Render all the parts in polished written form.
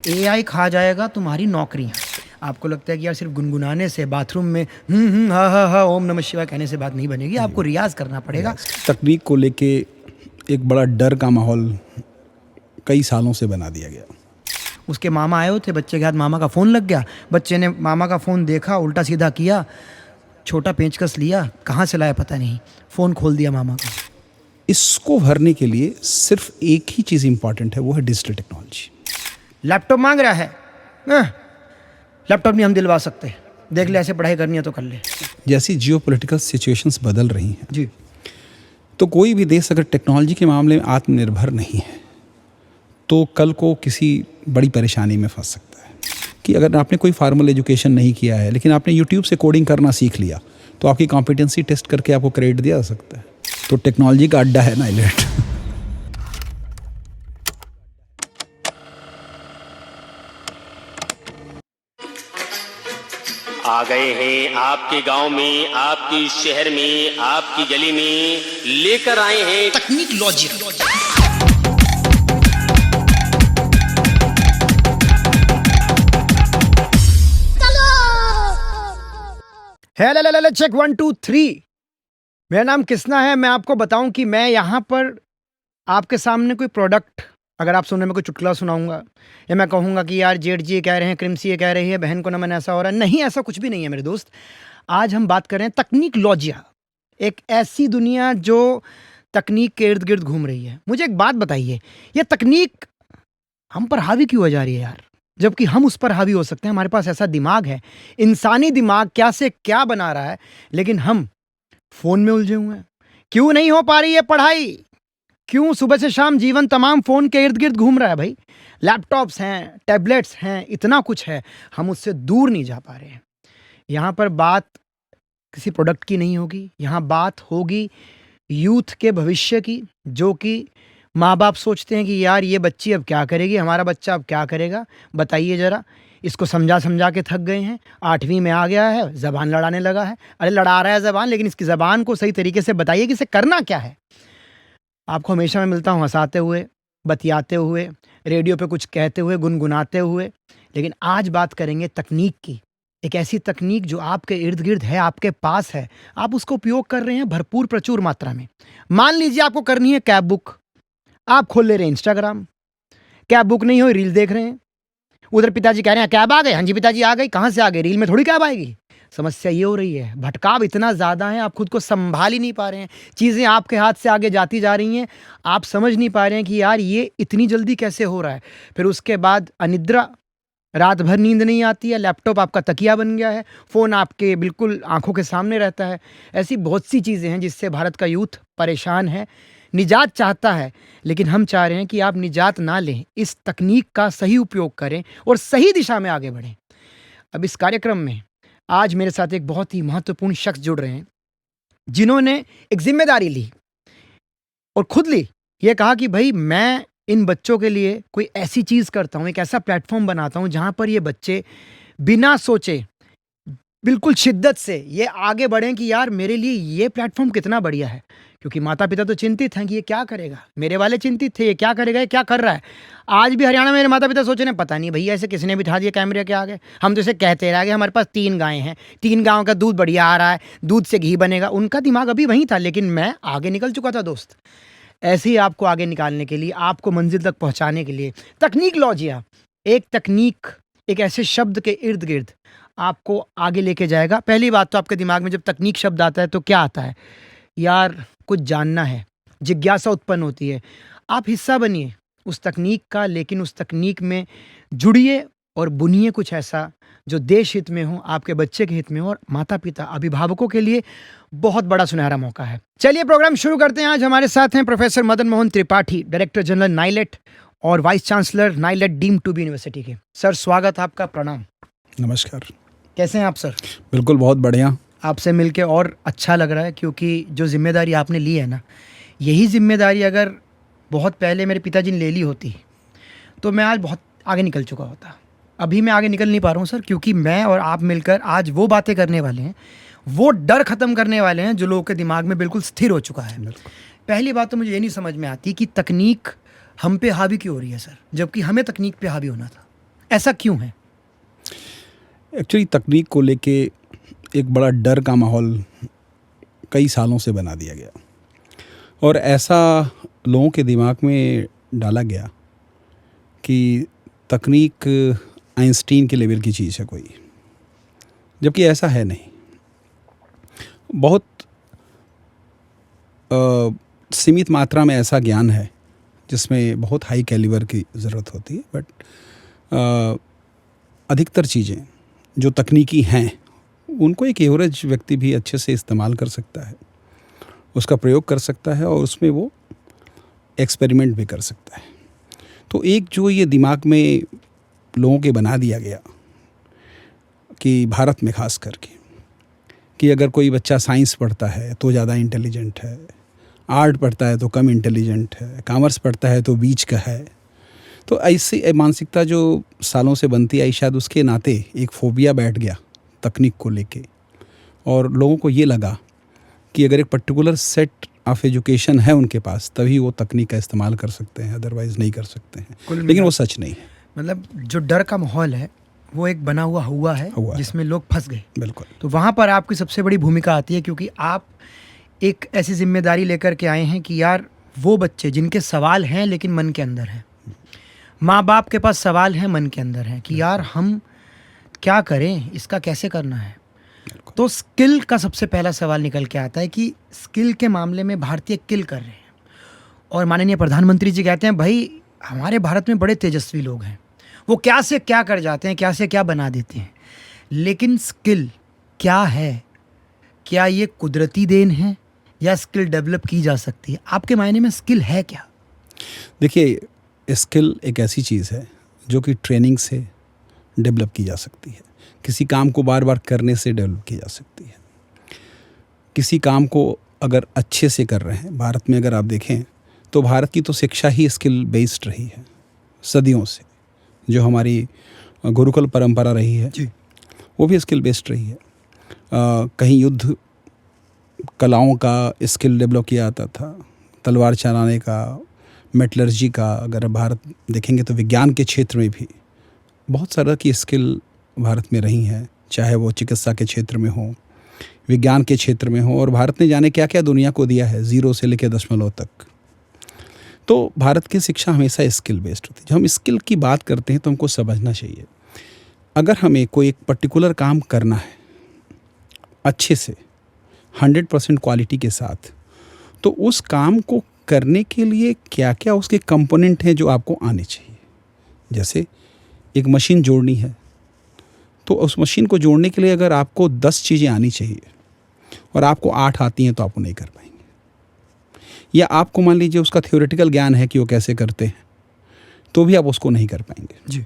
AI खा जाएगा तुम्हारी नौकरियां। आपको लगता है कि यार सिर्फ गुनगुनाने से, बाथरूम में हा हा हा ओम नमः शिवाय कहने से बात नहीं बनेगी, आपको रियाज करना पड़ेगा। तकनीक को लेके एक बड़ा डर का माहौल कई सालों से बना दिया गया। उसके मामा आए थे, बच्चे के हाथ मामा का फ़ोन लग गया, बच्चे ने मामा का फ़ोन देखा, उल्टा सीधा किया, छोटा पेंचकस लिया, कहाँ से लाया पता नहीं, फ़ोन खोल दिया मामा का। इसको भरने के लिए सिर्फ एक ही चीज़ इंपॉर्टेंट है, वो है डिजिटल टेक्नोलॉजी। लैपटॉप मांग रहा है, लैपटॉप नहीं हम दिलवा सकते, देख ले ऐसे पढ़ाई करनी है तो कर ले। जैसी जियोपॉलिटिकल सिचुएशंस बदल रही हैं जी, तो कोई भी देश अगर टेक्नोलॉजी के मामले में आत्मनिर्भर नहीं है तो कल को किसी बड़ी परेशानी में फंस सकता है। कि अगर आपने कोई फॉर्मल एजुकेशन नहीं किया है लेकिन आपने यूट्यूब से कोडिंग करना सीख लिया तो आपकी कॉम्पिटेंसी टेस्ट करके आपको क्रेडिट दिया जा सकता है। तो टेक्नोलॉजी का अड्डा है नाइलेट। आ गए हैं आपके गांव में, आपके शहर में, आपकी गली में, लेकर आए हैं तकनीक लॉजिक। Hello check 1 2 3। मेरा नाम किसना है। मैं आपको बताऊं कि मैं यहाँ पर आपके सामने कोई प्रोडक्ट, अगर आप सुनने में कोई चुटकुला सुनाऊंगा या मैं कहूँगा कि यार जेठ जी ये कह रहे हैं, क्रिम्सी ये कह रही है, बहन को नमन, ऐसा हो रहा है, नहीं, ऐसा कुछ भी नहीं है मेरे दोस्त। आज हम बात कर रहे हैं तकनीक लॉजिया, एक ऐसी दुनिया जो तकनीक के इर्द गिर्द घूम रही है। मुझे एक बात बताइए, ये तकनीक हम पर हावी क्यों हो जा रही है यार, जबकि हम उस पर हावी हो सकते हैं। हमारे पास ऐसा दिमाग है, इंसानी दिमाग क्या से क्या बना रहा है, लेकिन हम फ़ोन में उलझे हुए हैं। क्यों नहीं हो पा रही है पढ़ाई, क्यों सुबह से शाम जीवन तमाम फ़ोन के इर्द गिर्द घूम रहा है भाई। लैपटॉप्स हैं, टैबलेट्स हैं, इतना कुछ है, हम उससे दूर नहीं जा पा रहे हैं। यहाँ पर बात किसी प्रोडक्ट की नहीं होगी, यहाँ बात होगी यूथ के भविष्य की, जो कि माँ बाप सोचते हैं कि यार ये बच्ची अब क्या करेगी, हमारा बच्चा अब क्या करेगा, बताइए ज़रा। इसको समझा समझा के थक गए हैं, 8वीं में आ गया है, ज़बान लड़ाने लगा है। अरे लड़ा रहा है ज़बान, लेकिन इसकी ज़बान को सही तरीके से बताइए कि इसे करना क्या है। आपको हमेशा मैं मिलता हूँ हंसाते हुए, बतियाते हुए, रेडियो पे कुछ कहते हुए, गुनगुनाते हुए, लेकिन आज बात करेंगे तकनीक की। एक ऐसी तकनीक जो आपके इर्द गिर्द है, आपके पास है, आप उसको उपयोग कर रहे हैं भरपूर प्रचुर मात्रा में। मान लीजिए आपको करनी है कैब बुक, आप खोल ले रहे हैं इंस्टाग्राम, कैब बुक नहीं हो, रील देख रहे हैं। उधर पिताजी कह रहे हैं कैब आ गए, हाँ जी पिताजी आ गई, कहाँ से आ गई, रील में थोड़ी कैब आएगी। समस्या ये हो रही है, भटकाव इतना ज़्यादा है, आप खुद को संभाल ही नहीं पा रहे हैं, चीज़ें आपके हाथ से आगे जाती जा रही हैं, आप समझ नहीं पा रहे हैं कि यार ये इतनी जल्दी कैसे हो रहा है। फिर उसके बाद अनिद्रा, रात भर नींद नहीं आती है, लैपटॉप आपका तकिया बन गया है, फ़ोन आपके बिल्कुल आंखों के सामने रहता है। ऐसी बहुत सी चीज़ें हैं जिससे भारत का यूथ परेशान है, निजात चाहता है, लेकिन हम चाह रहे हैं कि आप निजात ना लें, इस तकनीक का सही उपयोग करें और सही दिशा में आगे बढ़ें। अब इस कार्यक्रम में आज मेरे साथ एक बहुत ही महत्वपूर्ण शख्स जुड़ रहे हैं, जिन्होंने एक जिम्मेदारी ली और खुद ली। ये कहा कि भाई मैं इन बच्चों के लिए कोई ऐसी चीज़ करता हूँ, एक ऐसा प्लेटफॉर्म बनाता हूँ जहाँ पर ये बच्चे बिना सोचे, बिल्कुल शिद्दत से ये आगे बढ़ें कि यार मेरे लिए ये प्लेटफॉर्म कितना बढ़िया है। क्योंकि माता पिता तो चिंतित हैं कि ये क्या करेगा, मेरे वाले चिंतित थे ये क्या करेगा, ये क्या कर रहा है। आज भी हरियाणा में मेरे माता पिता सोच रहे हैं पता नहीं भैया ऐसे किसने बिठा दिया कैमरे के आगे, हम तो इसे कहते रह गए, हमारे पास 3 गायें हैं, 3 गायों का दूध बढ़िया आ रहा है, दूध से घी बनेगा। उनका दिमाग अभी वहीं था, लेकिन मैं आगे निकल चुका था दोस्त। ऐसे ही आपको आगे निकालने के लिए, आपको मंजिल तक पहुँचाने के लिए तकनीक लॉजिया, एक तकनीक, एक ऐसे शब्द के इर्द गिर्द आपको आगे लेके जाएगा। पहली बात तो आपके दिमाग में जब तकनीक शब्द आता है तो क्या आता है, यार कुछ जानना है, जिज्ञासा उत्पन्न होती है। आप हिस्सा बनिए उस तकनीक का, लेकिन उस तकनीक में जुड़िए और बुनिए कुछ ऐसा जो देश हित में हो, आपके बच्चे के हित में हो, और माता पिता अभिभावकों के लिए बहुत बड़ा सुनहरा मौका है। चलिए प्रोग्राम शुरू करते हैं। आज हमारे साथ हैं professor Madan Mohan Tripathi, director general NIELIT और vice chancellor NIELIT deemed to be university के। सर स्वागत आपका, प्रणाम। नमस्कार। कैसे हैं आप सर? बिल्कुल, बहुत बढ़िया। आपसे मिलके और अच्छा लग रहा है, क्योंकि जो जिम्मेदारी आपने ली है ना, यही जिम्मेदारी अगर बहुत पहले मेरे पिताजी ने ले ली होती तो मैं आज बहुत आगे निकल चुका होता। अभी मैं आगे निकल नहीं पा रहा हूँ सर, क्योंकि मैं और आप मिलकर आज वो बातें करने वाले हैं, वो डर ख़त्म करने वाले हैं जो लोगों के दिमाग में बिल्कुल स्थिर हो चुका है। पहली बात तो मुझे ये नहीं समझ में आती कि तकनीक हम पे हावी क्यों हो रही है सर, जबकि हमें तकनीक पे हावी होना था। ऐसा क्यों है? एक्चुअली तकनीक को लेके एक बड़ा डर का माहौल कई सालों से बना दिया गया और ऐसा लोगों के दिमाग में डाला गया कि तकनीक आइंस्टीन के लेवल की चीज़ है कोई, जबकि ऐसा है नहीं। बहुत सीमित मात्रा में ऐसा ज्ञान है जिसमें बहुत हाई कैलिबर की ज़रूरत होती है, बट अधिकतर चीज़ें जो तकनीकी हैं उनको एक एवरेज व्यक्ति भी अच्छे से इस्तेमाल कर सकता है, उसका प्रयोग कर सकता है और उसमें वो एक्सपेरिमेंट भी कर सकता है। तो एक जो ये दिमाग में लोगों के बना दिया गया कि भारत में ख़ास करके कि अगर कोई बच्चा साइंस पढ़ता है तो ज़्यादा इंटेलिजेंट है, आर्ट पढ़ता है तो कम इंटेलिजेंट है, कॉमर्स पढ़ता है तो बीच का है। तो ऐसी मानसिकता जो सालों से बनती आई, शायद उसके नाते एक फोबिया बैठ गया तकनीक को लेके और लोगों को ये लगा कि अगर एक पर्टिकुलर सेट ऑफ एजुकेशन है उनके पास तभी वो तकनीक का इस्तेमाल कर सकते हैं, अदरवाइज़ नहीं कर सकते हैं। लेकिन वो सच नहीं है। मतलब जो डर का माहौल है वो एक बना हुआ है जिसमें लोग फंस गए। बिल्कुल। तो वहाँ पर आपकी सबसे बड़ी भूमिका आती है, क्योंकि आप एक ऐसी जिम्मेदारी लेकर के आए हैं कि यार वो बच्चे जिनके सवाल हैं लेकिन मन के अंदर हैं, माँ बाप के पास सवाल हैं मन के अंदर हैं कि यार हम क्या करें, इसका कैसे करना है। तो स्किल का सबसे पहला सवाल निकल के आता है कि स्किल के मामले में भारतीय किल कर रहे हैं और माननीय प्रधानमंत्री जी कहते हैं भाई हमारे भारत में बड़े तेजस्वी लोग हैं, वो क्या से क्या कर जाते हैं, क्या से क्या बना देते हैं। लेकिन स्किल क्या है? क्या ये कुदरती देन है या स्किल डेवलप की जा सकती है? आपके मायने में स्किल है क्या? देखिए, स्किल एक ऐसी चीज़ है जो कि ट्रेनिंग से डेवलप की जा सकती है, किसी काम को बार बार करने से डेवलप की जा सकती है। किसी काम को अगर अच्छे से कर रहे हैं, भारत में अगर आप देखें तो भारत की तो शिक्षा ही स्किल बेस्ड रही है सदियों से। जो हमारी गुरुकुल परंपरा रही है जी, वो भी स्किल बेस्ड रही है। कहीं युद्ध कलाओं का स्किल डेवलप किया जाता था, तलवार चलाने का, मेटलर्जी का। अगर भारत देखेंगे तो विज्ञान के क्षेत्र में भी बहुत सारा की स्किल भारत में रही हैं, चाहे वो चिकित्सा के क्षेत्र में हो, विज्ञान के क्षेत्र में हो। और भारत ने जाने क्या क्या दुनिया को दिया है, 0 से लेकर दशमलव तक। तो भारत की शिक्षा हमेशा स्किल बेस्ड होती है। जब हम स्किल की बात करते हैं तो हमको समझना चाहिए, अगर हमें कोई एक पर्टिकुलर काम करना है अच्छे से 100% क्वालिटी के साथ, तो उस काम को करने के लिए क्या क्या उसके कंपोनेंट हैं जो आपको आने चाहिए। जैसे एक मशीन जोड़नी है तो उस मशीन को जोड़ने के लिए अगर आपको 10 चीज़ें आनी चाहिए और आपको 8 आती हैं तो आप वो नहीं कर पाएंगे। या आपको मान लीजिए उसका थ्योरेटिकल ज्ञान है कि वो कैसे करते हैं तो भी आप उसको नहीं कर पाएंगे जी।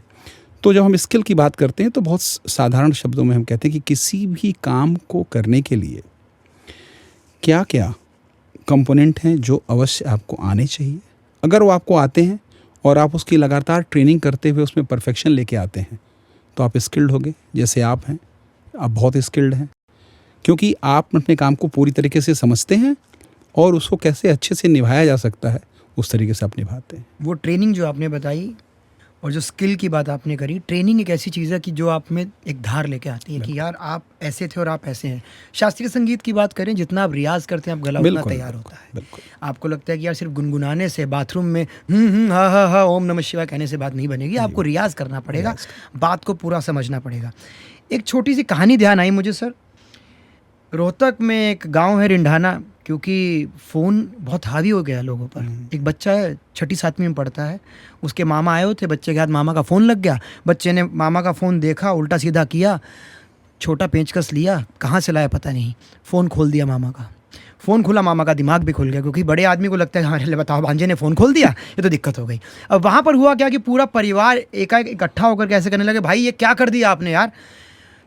तो जब हम स्किल की बात करते हैं तो बहुत साधारण शब्दों में हम कहते हैं कि किसी भी काम को करने के लिए क्या क्या कंपोनेंट हैं जो अवश्य आपको आने चाहिए। अगर वो आपको आते हैं और आप उसकी लगातार ट्रेनिंग करते हुए उसमें परफेक्शन लेके आते हैं तो आप स्किल्ड होंगे। जैसे आप हैं, आप बहुत स्किल्ड हैं क्योंकि आप अपने काम को पूरी तरीके से समझते हैं और उसको कैसे अच्छे से निभाया जा सकता है उस तरीके से आप निभाते हैं। वो ट्रेनिंग जो आपने बताई और जो स्किल की बात आपने करी, ट्रेनिंग एक ऐसी चीज़ है कि जो आप में एक धार लेके आती है कि यार आप ऐसे थे और आप ऐसे हैं। शास्त्रीय संगीत की बात करें, जितना आप रियाज करते हैं आप गला उतना तैयार होता है। आपको लगता है कि यार सिर्फ गुनगुनाने से, बाथरूम में हा हा हा ओम नमः शिवाय कहने से बात नहीं बनेगी, आपको रियाज करना पड़ेगा, बात को पूरा समझना पड़ेगा। एक छोटी सी कहानी ध्यान आई मुझे सर। रोहतक में एक गांव है रिंढाना, क्योंकि फ़ोन बहुत हावी हो गया लोगों पर। एक बच्चा है 6ठी 7वीं में पढ़ता है, उसके मामा आए हुए थे, बच्चे के हाथ मामा का फ़ोन लग गया। बच्चे ने मामा का फ़ोन देखा, उल्टा सीधा किया, छोटा पेंचकस लिया, कहाँ से लाया पता नहीं, फ़ोन खोल दिया मामा का। फ़ोन खुला, मामा का दिमाग भी खुल गया, क्योंकि बड़े आदमी को लगता है हमारे बताओ भांजे ने फ़ोन खोल दिया, ये तो दिक्कत हो गई। अब वहाँ पर हुआ क्या कि पूरा परिवार एकाएक इकट्ठा होकर कैसे करने लगे, भाई ये क्या कर दिया आपने यार।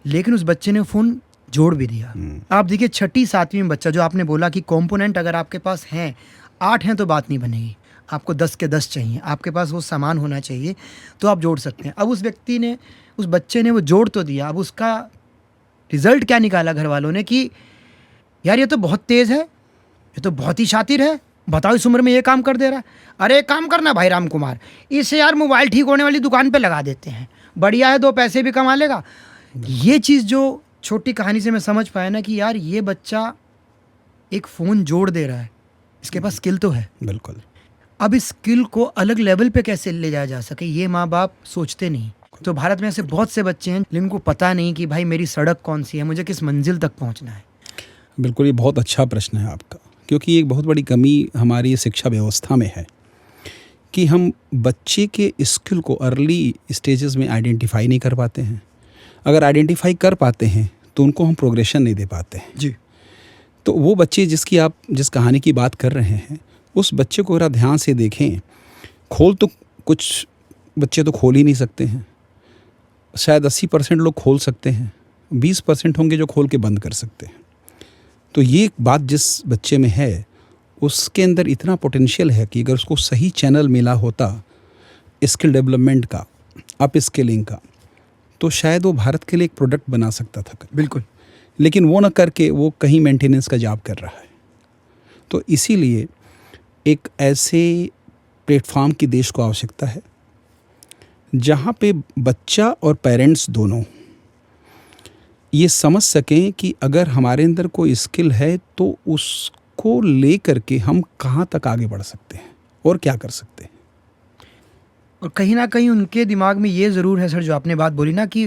लेकिन उस बच्चे ने फ़ोन जोड़ भी दिया। आप देखिए 6ठी 7वीं में बच्चा, जो आपने बोला कि कंपोनेंट अगर आपके पास हैं, 8 हैं तो बात नहीं बनेगी, आपको 10 के 10 चाहिए, आपके पास वो सामान होना चाहिए तो आप जोड़ सकते हैं। अब उस व्यक्ति ने, उस बच्चे ने वो जोड़ तो दिया, अब उसका रिजल्ट क्या निकाला घर वालों ने कि यार ये तो बहुत तेज़ है, ये तो बहुत ही शातिर है, बताओ इस उम्र में ये काम कर दे रहा है। अरे एक काम करना भाई राम कुमार, इसे यार मोबाइल ठीक होने वाली दुकान पे लगा देते हैं, बढ़िया है, 2 पैसे भी कमा लेगा। ये चीज़ जो छोटी कहानी से मैं समझ पाया ना कि यार ये बच्चा एक फ़ोन जोड़ दे रहा है, इसके पास स्किल तो है। बिल्कुल। अब इस स्किल को अलग लेवल पे कैसे ले जाया जा सके, ये माँ बाप सोचते नहीं। तो भारत में ऐसे बहुत से बच्चे हैं जिनको पता नहीं कि भाई मेरी सड़क कौन सी है, मुझे किस मंजिल तक पहुँचना है। बिल्कुल, ये बहुत अच्छा प्रश्न है आपका, क्योंकि एक बहुत बड़ी कमी हमारी शिक्षा व्यवस्था में है कि हम बच्चे के स्किल को अर्ली स्टेजेस में आइडेंटिफाई नहीं कर पाते हैं। अगर आइडेंटिफाई कर पाते हैं तो उनको हम प्रोग्रेशन नहीं दे पाते हैं। जी। तो वो बच्चे जिस कहानी की बात कर रहे हैं, उस बच्चे को अगर आप ध्यान से देखें, कुछ बच्चे तो खोल ही नहीं सकते हैं। शायद 80% लोग खोल सकते हैं, 20% होंगे जो खोल के बंद कर सकते हैं। तो ये बात जिस बच्चे में है, उसके अंदर इतना पोटेंशियल है कि अगर उसको सही चैनल मिला होता स्किल डेवलपमेंट का, अप स्किलिंग का, तो शायद वो भारत के लिए एक प्रोडक्ट बना सकता था। बिल्कुल। लेकिन वो न करके वो कहीं मेंटेनेंस का जॉब कर रहा है। तो इसीलिए एक ऐसे प्लेटफॉर्म की देश को आवश्यकता है जहाँ पे बच्चा और पेरेंट्स दोनों ये समझ सकें कि अगर हमारे अंदर कोई स्किल है तो उसको ले करके हम कहाँ तक आगे बढ़ सकते हैं और क्या कर सकते हैं। और कहीं ना कहीं उनके दिमाग में ये ज़रूर है सर, जो आपने बात बोली ना कि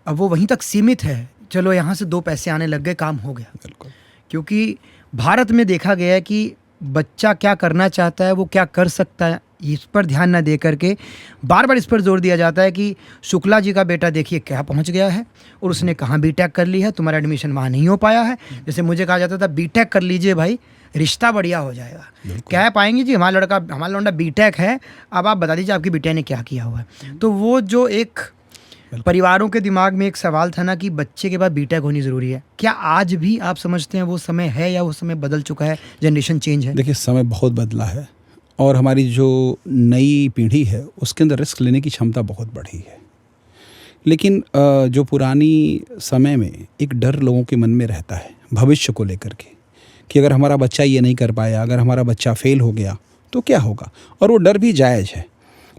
अब वो वहीं तक सीमित है, चलो यहाँ से 2 पैसे आने लग गए, काम हो गया। बिल्कुल। क्योंकि भारत में देखा गया है कि बच्चा क्या करना चाहता है, वो क्या कर सकता है, इस पर ध्यान ना दे करके बार बार इस पर जोर दिया जाता है कि शुक्ला जी का बेटा देखिए क्या पहुंच गया है और उसने कहाँ बीटेक कर ली है, तुम्हारा एडमिशन वहाँ नहीं हो पाया है। जैसे मुझे कहा जाता था बीटेक कर लीजिए भाई, रिश्ता बढ़िया हो जाएगा। कह पाएंगे जी हमारा लौंडा बीटेक है, अब आप बता दीजिए आपकी बेटे ने क्या किया हुआ है। तो वो जो एक परिवारों के दिमाग में एक सवाल था ना कि बच्चे के बाद बीटेक होनी ज़रूरी है, क्या आज भी आप समझते हैं वो समय है या वो समय बदल चुका है, जनरेशन चेंज है? देखिए, समय बहुत बदला है और हमारी जो नई पीढ़ी है उसके अंदर रिस्क लेने की क्षमता बहुत बढ़ी है। लेकिन जो पुरानी समय में एक डर लोगों के मन में रहता है भविष्य को लेकर के कि अगर हमारा बच्चा ये नहीं कर पाया, अगर हमारा बच्चा फेल हो गया तो क्या होगा, और वो डर भी जायज़ है।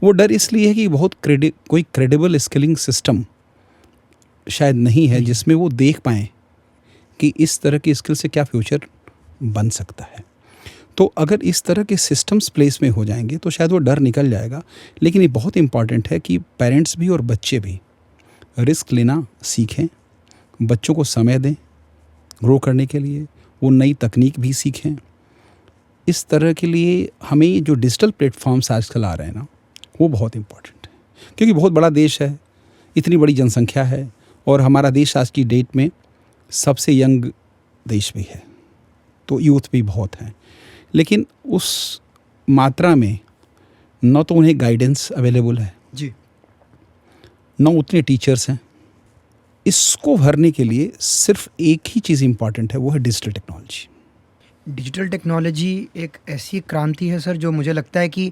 वो डर इसलिए है कि बहुत कोई क्रेडिबल स्किलिंग सिस्टम शायद नहीं है जिसमें वो देख पाएँ कि इस तरह की स्किल से क्या फ्यूचर बन सकता है। तो अगर इस तरह के सिस्टम्स प्लेस में हो जाएंगे तो शायद वो डर निकल जाएगा। लेकिन ये बहुत इम्पॉर्टेंट है कि पेरेंट्स भी और बच्चे भी रिस्क लेना सीखें, बच्चों को समय दें ग्रो करने के लिए, वो नई तकनीक भी सीखें। इस तरह के लिए हमें जो डिजिटल प्लेटफॉर्म्स आजकल आ रहे हैं ना, वो बहुत इम्पॉर्टेंट है, क्योंकि बहुत बड़ा देश है, इतनी बड़ी जनसंख्या है और हमारा देश आज की डेट में सबसे यंग देश भी है, तो यूथ भी बहुत हैं। लेकिन उस मात्रा में न तो उन्हें गाइडेंस अवेलेबल है जी, न उतने टीचर्स हैं। इसको भरने के लिए सिर्फ एक ही चीज़ इम्पॉर्टेंट है, वो है डिजिटल टेक्नोलॉजी। डिजिटल टेक्नोलॉजी एक ऐसी क्रांति है सर जो मुझे लगता है कि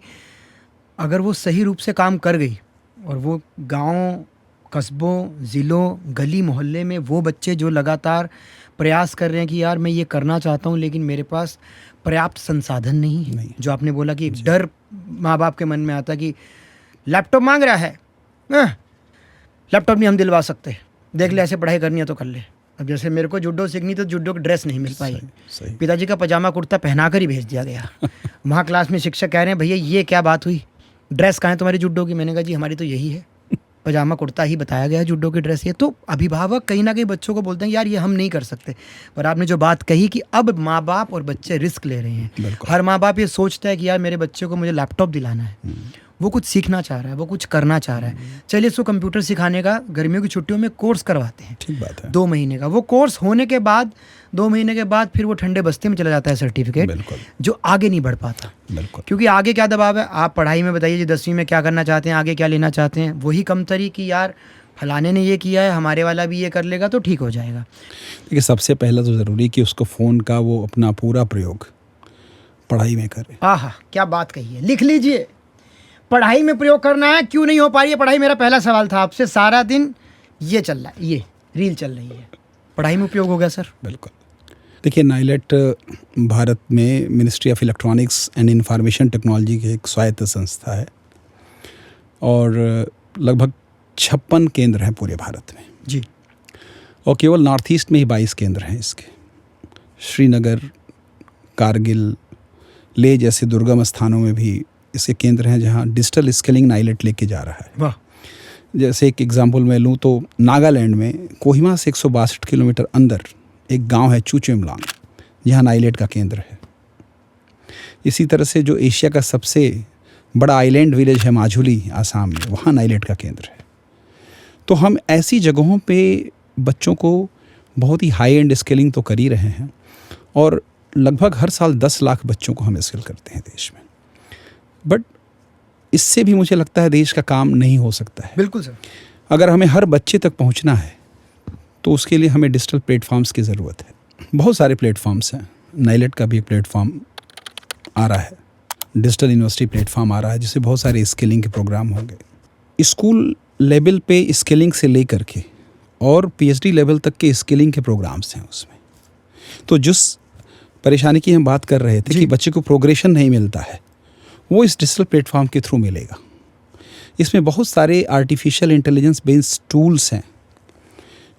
अगर वो सही रूप से काम कर गई और वो गांव, कस्बों, ज़िलों, गली मोहल्ले में वो बच्चे जो लगातार प्रयास कर रहे हैं कि यार मैं ये करना चाहता हूँ लेकिन मेरे पास पर्याप्त संसाधन नहीं है, जो आपने बोला कि एक डर माँ बाप के मन में आता है कि लैपटॉप मांग रहा है, लैपटॉप नहीं हम दिलवा सकते, देख ले ऐसे पढ़ाई करनी है तो कर ले। अब जैसे मेरे को जुडो सीखनी तो जुडो की ड्रेस नहीं मिल पाई, पिताजी का पजामा कुर्ता पहना कर ही भेज दिया गया। वहाँ क्लास में शिक्षक कह रहे हैं भैया ये क्या बात हुई, ड्रेस कहाँ है तुम्हारी जुडो की? मैंने कहा जी हमारी तो यही है, पजामा कुर्ता ही बताया गया है, जुडो की ड्रेस ये। तो अभिभावक कहीं ना कहीं बच्चों को बोलते हैं यार ये हम नहीं कर सकते। पर आपने जो बात कही कि अब माँ बाप और बच्चे रिस्क ले रहे हैं, हर माँ बाप ये सोचता है कि यार मेरे बच्चे को मुझे लैपटॉप दिलाना है, वो कुछ सीखना चाह रहा है, वो कुछ करना चाह रहा है, चलिए इसको कंप्यूटर सिखाने का गर्मियों की छुट्टियों में कोर्स करवाते हैं। ठीक बात है। 2 महीने का वो कोर्स होने के बाद 2 महीने के बाद फिर वो ठंडे बस्ते में चला जाता है सर्टिफिकेट, जो आगे नहीं बढ़ पाता। क्योंकि आगे क्या दबाव है, आप पढ़ाई में बताइए जी 10वीं में क्या करना चाहते हैं, आगे क्या लेना चाहते हैं, वही कमतरी कि यार फलाने ने ये किया है हमारे वाला भी ये कर लेगा तो ठीक हो जाएगा। देखिए, सबसे पहला तो ज़रूरी कि उसको फ़ोन का वो अपना पूरा प्रयोग पढ़ाई में करे। आहा, क्या बात कही है, लिख लीजिए, पढ़ाई में प्रयोग करना है। क्यों नहीं हो पा रही है पढ़ाई? मेरा पहला सवाल था आपसे। सारा दिन ये चल रहा है, ये रील चल रही है, पढ़ाई में उपयोग हो गया सर? बिल्कुल। देखिए, नाइलेट भारत में ministry of electronics and information technology की एक स्वायत्त संस्था है और लगभग 56 केंद्र हैं पूरे भारत में जी। और केवल नॉर्थ ईस्ट में ही 22 केंद्र हैं इसके। श्रीनगर, कारगिल, लेह जैसे दुर्गम स्थानों में भी इसके केंद्र हैं जहाँ डिजिटल स्किलिंग नाइलेट लेके जा रहा है। वाह। जैसे एक एग्जांपल मैं लूँ तो नागालैंड में कोहिमा से 162 किलोमीटर अंदर एक गांव है चूचेमलांग, जहाँ नाइलेट का केंद्र है। इसी तरह से जो एशिया का सबसे बड़ा आइलैंड विलेज है माजुली, आसाम में, वहाँ नाइलेट का केंद्र है। तो हम ऐसी जगहों पे बच्चों को बहुत ही हाई एंड स्किलिंग तो कर ही रहे हैं और लगभग हर साल 10 लाख बच्चों को हम स्किल करते हैं देश में। बट इससे भी मुझे लगता है देश का काम नहीं हो सकता है। बिल्कुल सर। अगर हमें हर बच्चे तक पहुंचना है तो उसके लिए हमें डिजिटल प्लेटफॉर्म्स की ज़रूरत है। बहुत सारे प्लेटफॉर्म्स हैं। नाइलेट का भी एक प्लेटफॉर्म आ रहा है, डिजिटल यूनिवर्सिटी प्लेटफॉर्म आ रहा है, जिससे बहुत सारे स्किलिंग के प्रोग्राम होंगे। स्कूल लेवल पे स्किलिंग से लेकर के और पीएचडी लेवल तक के स्किलिंग के प्रोग्राम्स हैं उसमें। तो जिस परेशानी की हम बात कर रहे थे कि बच्चे को प्रोग्रेशन नहीं मिलता है, वो इस डिजिटल प्लेटफॉर्म के थ्रू मिलेगा। इसमें बहुत सारे आर्टिफिशियल इंटेलिजेंस बेस्ड टूल्स हैं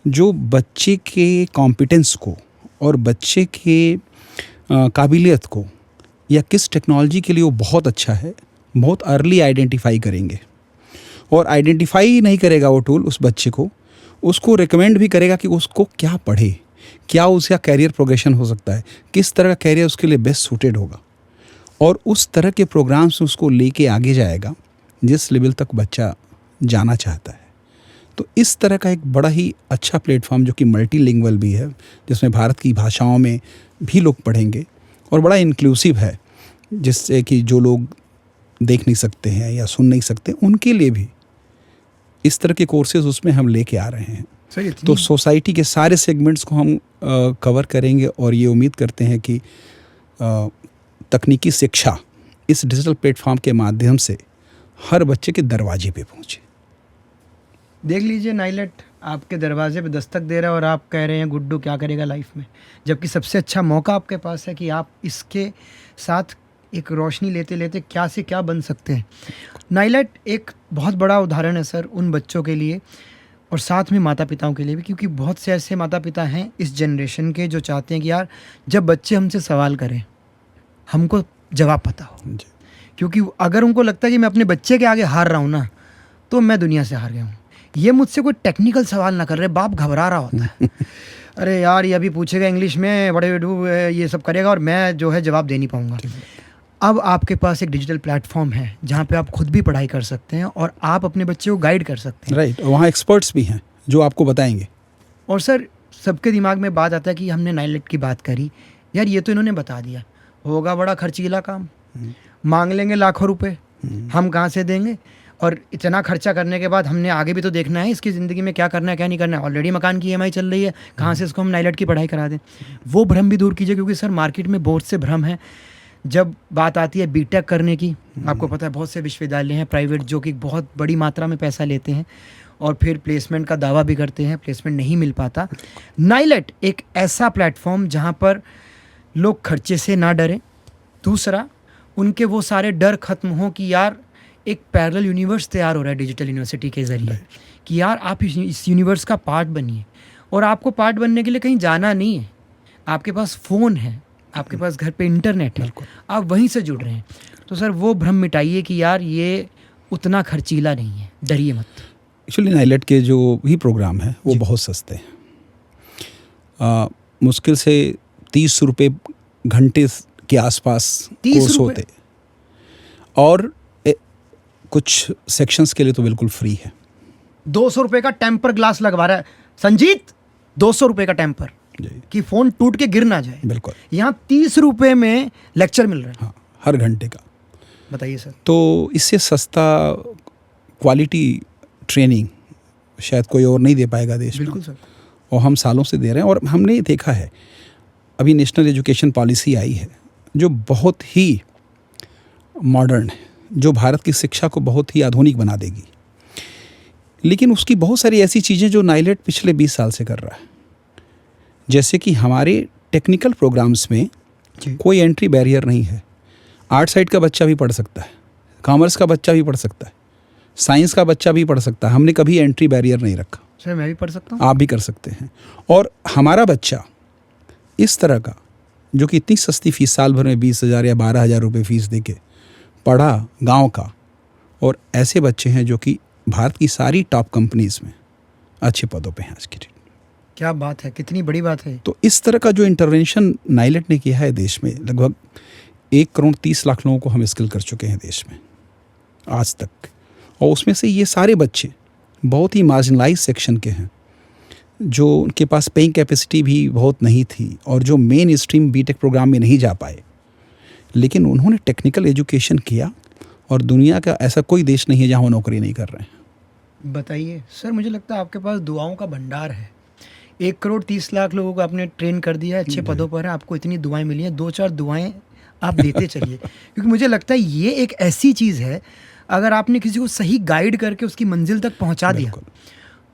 जो बच्चे के कॉम्पिटेंस को और बच्चे के काबिलियत को या किस टेक्नोलॉजी के लिए वो बहुत अच्छा है, बहुत अर्ली आइडेंटिफाई करेंगे। और आइडेंटिफाई नहीं करेगा वो टूल उस बच्चे को, उसको रिकमेंड भी करेगा कि उसको क्या पढ़े, क्या उसका कैरियर प्रोग्रेशन हो सकता है, किस तरह का कैरियर उसके लिए बेस्ट सूटेड होगा, और उस तरह के प्रोग्राम से उसको लेके आगे जाएगा जिस लेवल तक बच्चा जाना चाहता है। तो इस तरह का एक बड़ा ही अच्छा प्लेटफॉर्म जो कि मल्टीलिंगुअल भी है, जिसमें भारत की भाषाओं में भी लोग पढ़ेंगे और बड़ा इंक्लूसिव है, जिससे कि जो लोग देख नहीं सकते हैं या सुन नहीं सकते उनके लिए भी इस तरह के कोर्सेज उसमें हम लेके आ रहे हैं। सही। तो सोसाइटी के सारे सेगमेंट्स को हम कवर करेंगे और ये उम्मीद करते हैं कि तकनीकी शिक्षा इस डिजिटल प्लेटफॉर्म के माध्यम से हर बच्चे के दरवाजे पे पहुंचे। देख लीजिए, नाइलेट आपके दरवाजे पे दस्तक दे रहा है और आप कह रहे हैं गुड्डू क्या करेगा लाइफ में, जबकि सबसे अच्छा मौका आपके पास है कि आप इसके साथ एक रोशनी लेते लेते क्या से क्या बन सकते हैं। नाइलेट एक बहुत बड़ा उदाहरण है सर उन बच्चों के लिए और साथ में माता पिताओं के लिए भी, क्योंकि बहुत से ऐसे माता पिता हैं इस जनरेशन के जो चाहते हैं कि यार जब बच्चे हमसे सवाल करें हमको जवाब पता हो, क्योंकि अगर उनको लगता है कि मैं अपने बच्चे के आगे हार रहा हूँ ना तो मैं दुनिया से हार गया हूँ। ये मुझसे कोई टेक्निकल सवाल ना कर रहे, बाप घबरा रहा होता है अरे यार ये अभी पूछेगा इंग्लिश में बड़े ये सब करेगा और मैं जो है जवाब दे नहीं पाऊँगा। अब आपके पास एक डिजिटल प्लेटफॉर्म है जहाँ पे आप खुद भी पढ़ाई कर सकते हैं और आप अपने बच्चे को गाइड कर सकते हैं। राइट, वहाँ एक्सपर्ट्स भी हैं जो आपको बताएंगे। और सर सबके दिमाग में बात आता है कि हमने नाइलेट की बात करी, यार ये तो इन्होंने बता दिया, होगा बड़ा खर्चीला काम, मांग लेंगे लाखों रुपए, हम कहाँ से देंगे, और इतना खर्चा करने के बाद हमने आगे भी तो देखना है इसकी ज़िंदगी में क्या करना है क्या नहीं करना है। ऑलरेडी मकान की EMI चल रही है, कहाँ से इसको हम नाइलेट की पढ़ाई करा दें। वो भ्रम भी दूर कीजिए, क्योंकि सर मार्केट में बहुत से भ्रम है। जब बात आती है बीटेक करने की, आपको पता है बहुत से विश्वविद्यालय हैं प्राइवेट जो कि बहुत बड़ी मात्रा में पैसा लेते हैं और फिर प्लेसमेंट का दावा भी करते हैं, प्लेसमेंट नहीं मिल पाता। नाइलेट एक ऐसा प्लेटफॉर्म जहाँ पर लोग खर्चे से ना डरें, दूसरा उनके वो सारे डर खत्म हो कि यार एक पैरेलल यूनिवर्स तैयार हो रहा है डिजिटल यूनिवर्सिटी के ज़रिए, कि यार आप इस यूनिवर्स का पार्ट बनिए। और आपको पार्ट बनने के लिए कहीं जाना नहीं है, आपके पास फ़ोन है, आपके पास घर पे इंटरनेट है, आप वहीं से जुड़ रहे हैं। तो सर वो भ्रम मिटाइए कि यार ये उतना खर्चीला नहीं है, डरिए मत। एक्चुअली नाइलेट के जो भी प्रोग्राम है वो बहुत सस्ते हैं। मुश्किल से 30 रुपये घंटे के आसपास कोर्स होते, और कुछ सेक्शंस के लिए तो बिल्कुल फ्री है। 200 रुपये का टेम्पर ग्लास लगवा रहा है संजीत, 200 रुपये का टेम्पर कि फ़ोन टूट के गिर ना जाए। बिल्कुल। यहाँ 30 रुपये में लेक्चर मिल रहा है। हाँ, हर घंटे का। बताइए सर। तो इससे सस्ता क्वालिटी ट्रेनिंग शायद कोई और नहीं दे पाएगा देश में। बिल्कुल सर। और हम सालों से दे रहे हैं, और हमने ये देखा है अभी नेशनल एजुकेशन पॉलिसी आई है जो बहुत ही मॉडर्न है, जो भारत की शिक्षा को बहुत ही आधुनिक बना देगी। लेकिन उसकी बहुत सारी ऐसी चीज़ें जो नाइलेट पिछले 20 साल से कर रहा है, जैसे कि हमारे टेक्निकल प्रोग्राम्स में कोई एंट्री बैरियर नहीं है। आर्ट साइड का बच्चा भी पढ़ सकता है, कॉमर्स का बच्चा भी पढ़ सकता है, साइंस का बच्चा भी पढ़ सकता है, हमने कभी एंट्री बैरियर नहीं रखा। सर मैं भी पढ़ सकता हूँ? आप भी कर सकते हैं। और हमारा बच्चा इस तरह का जो कि इतनी सस्ती फीस, साल भर में 20,000 या 12,000 रुपये फीस दे के पढ़ा गांव का, और ऐसे बच्चे हैं जो कि भारत की सारी टॉप कंपनीज में अच्छे पदों पे हैं आज की डेट। क्या बात है, कितनी बड़ी बात है। तो इस तरह का जो इंटरवेंशन नाइलेट ने किया है देश में, लगभग 1,30,00,000 लोगों को हम स्किल कर चुके हैं देश में आज तक। और उसमें से ये सारे बच्चे बहुत ही मार्जिनलाइज सेक्शन के हैं, जो उनके पास पेइंग कैपेसिटी भी बहुत नहीं थी और जो मेन स्ट्रीम बीटेक प्रोग्राम में नहीं जा पाए, लेकिन उन्होंने टेक्निकल एजुकेशन किया। और दुनिया का ऐसा कोई देश नहीं है जहाँ वो नौकरी नहीं कर रहे हैं। बताइए सर, मुझे लगता है आपके पास दुआओं का भंडार है। 1,30,00,000 लोगों को आपने ट्रेन कर दिया है, अच्छे पदों पर है, आपको इतनी दुआएं मिली हैं, 2-4 दुआएं आप देते चलिए। क्योंकि मुझे लगता है ये एक ऐसी चीज़ है, अगर आपने किसी को सही गाइड करके उसकी मंजिल तक पहुंचा दिया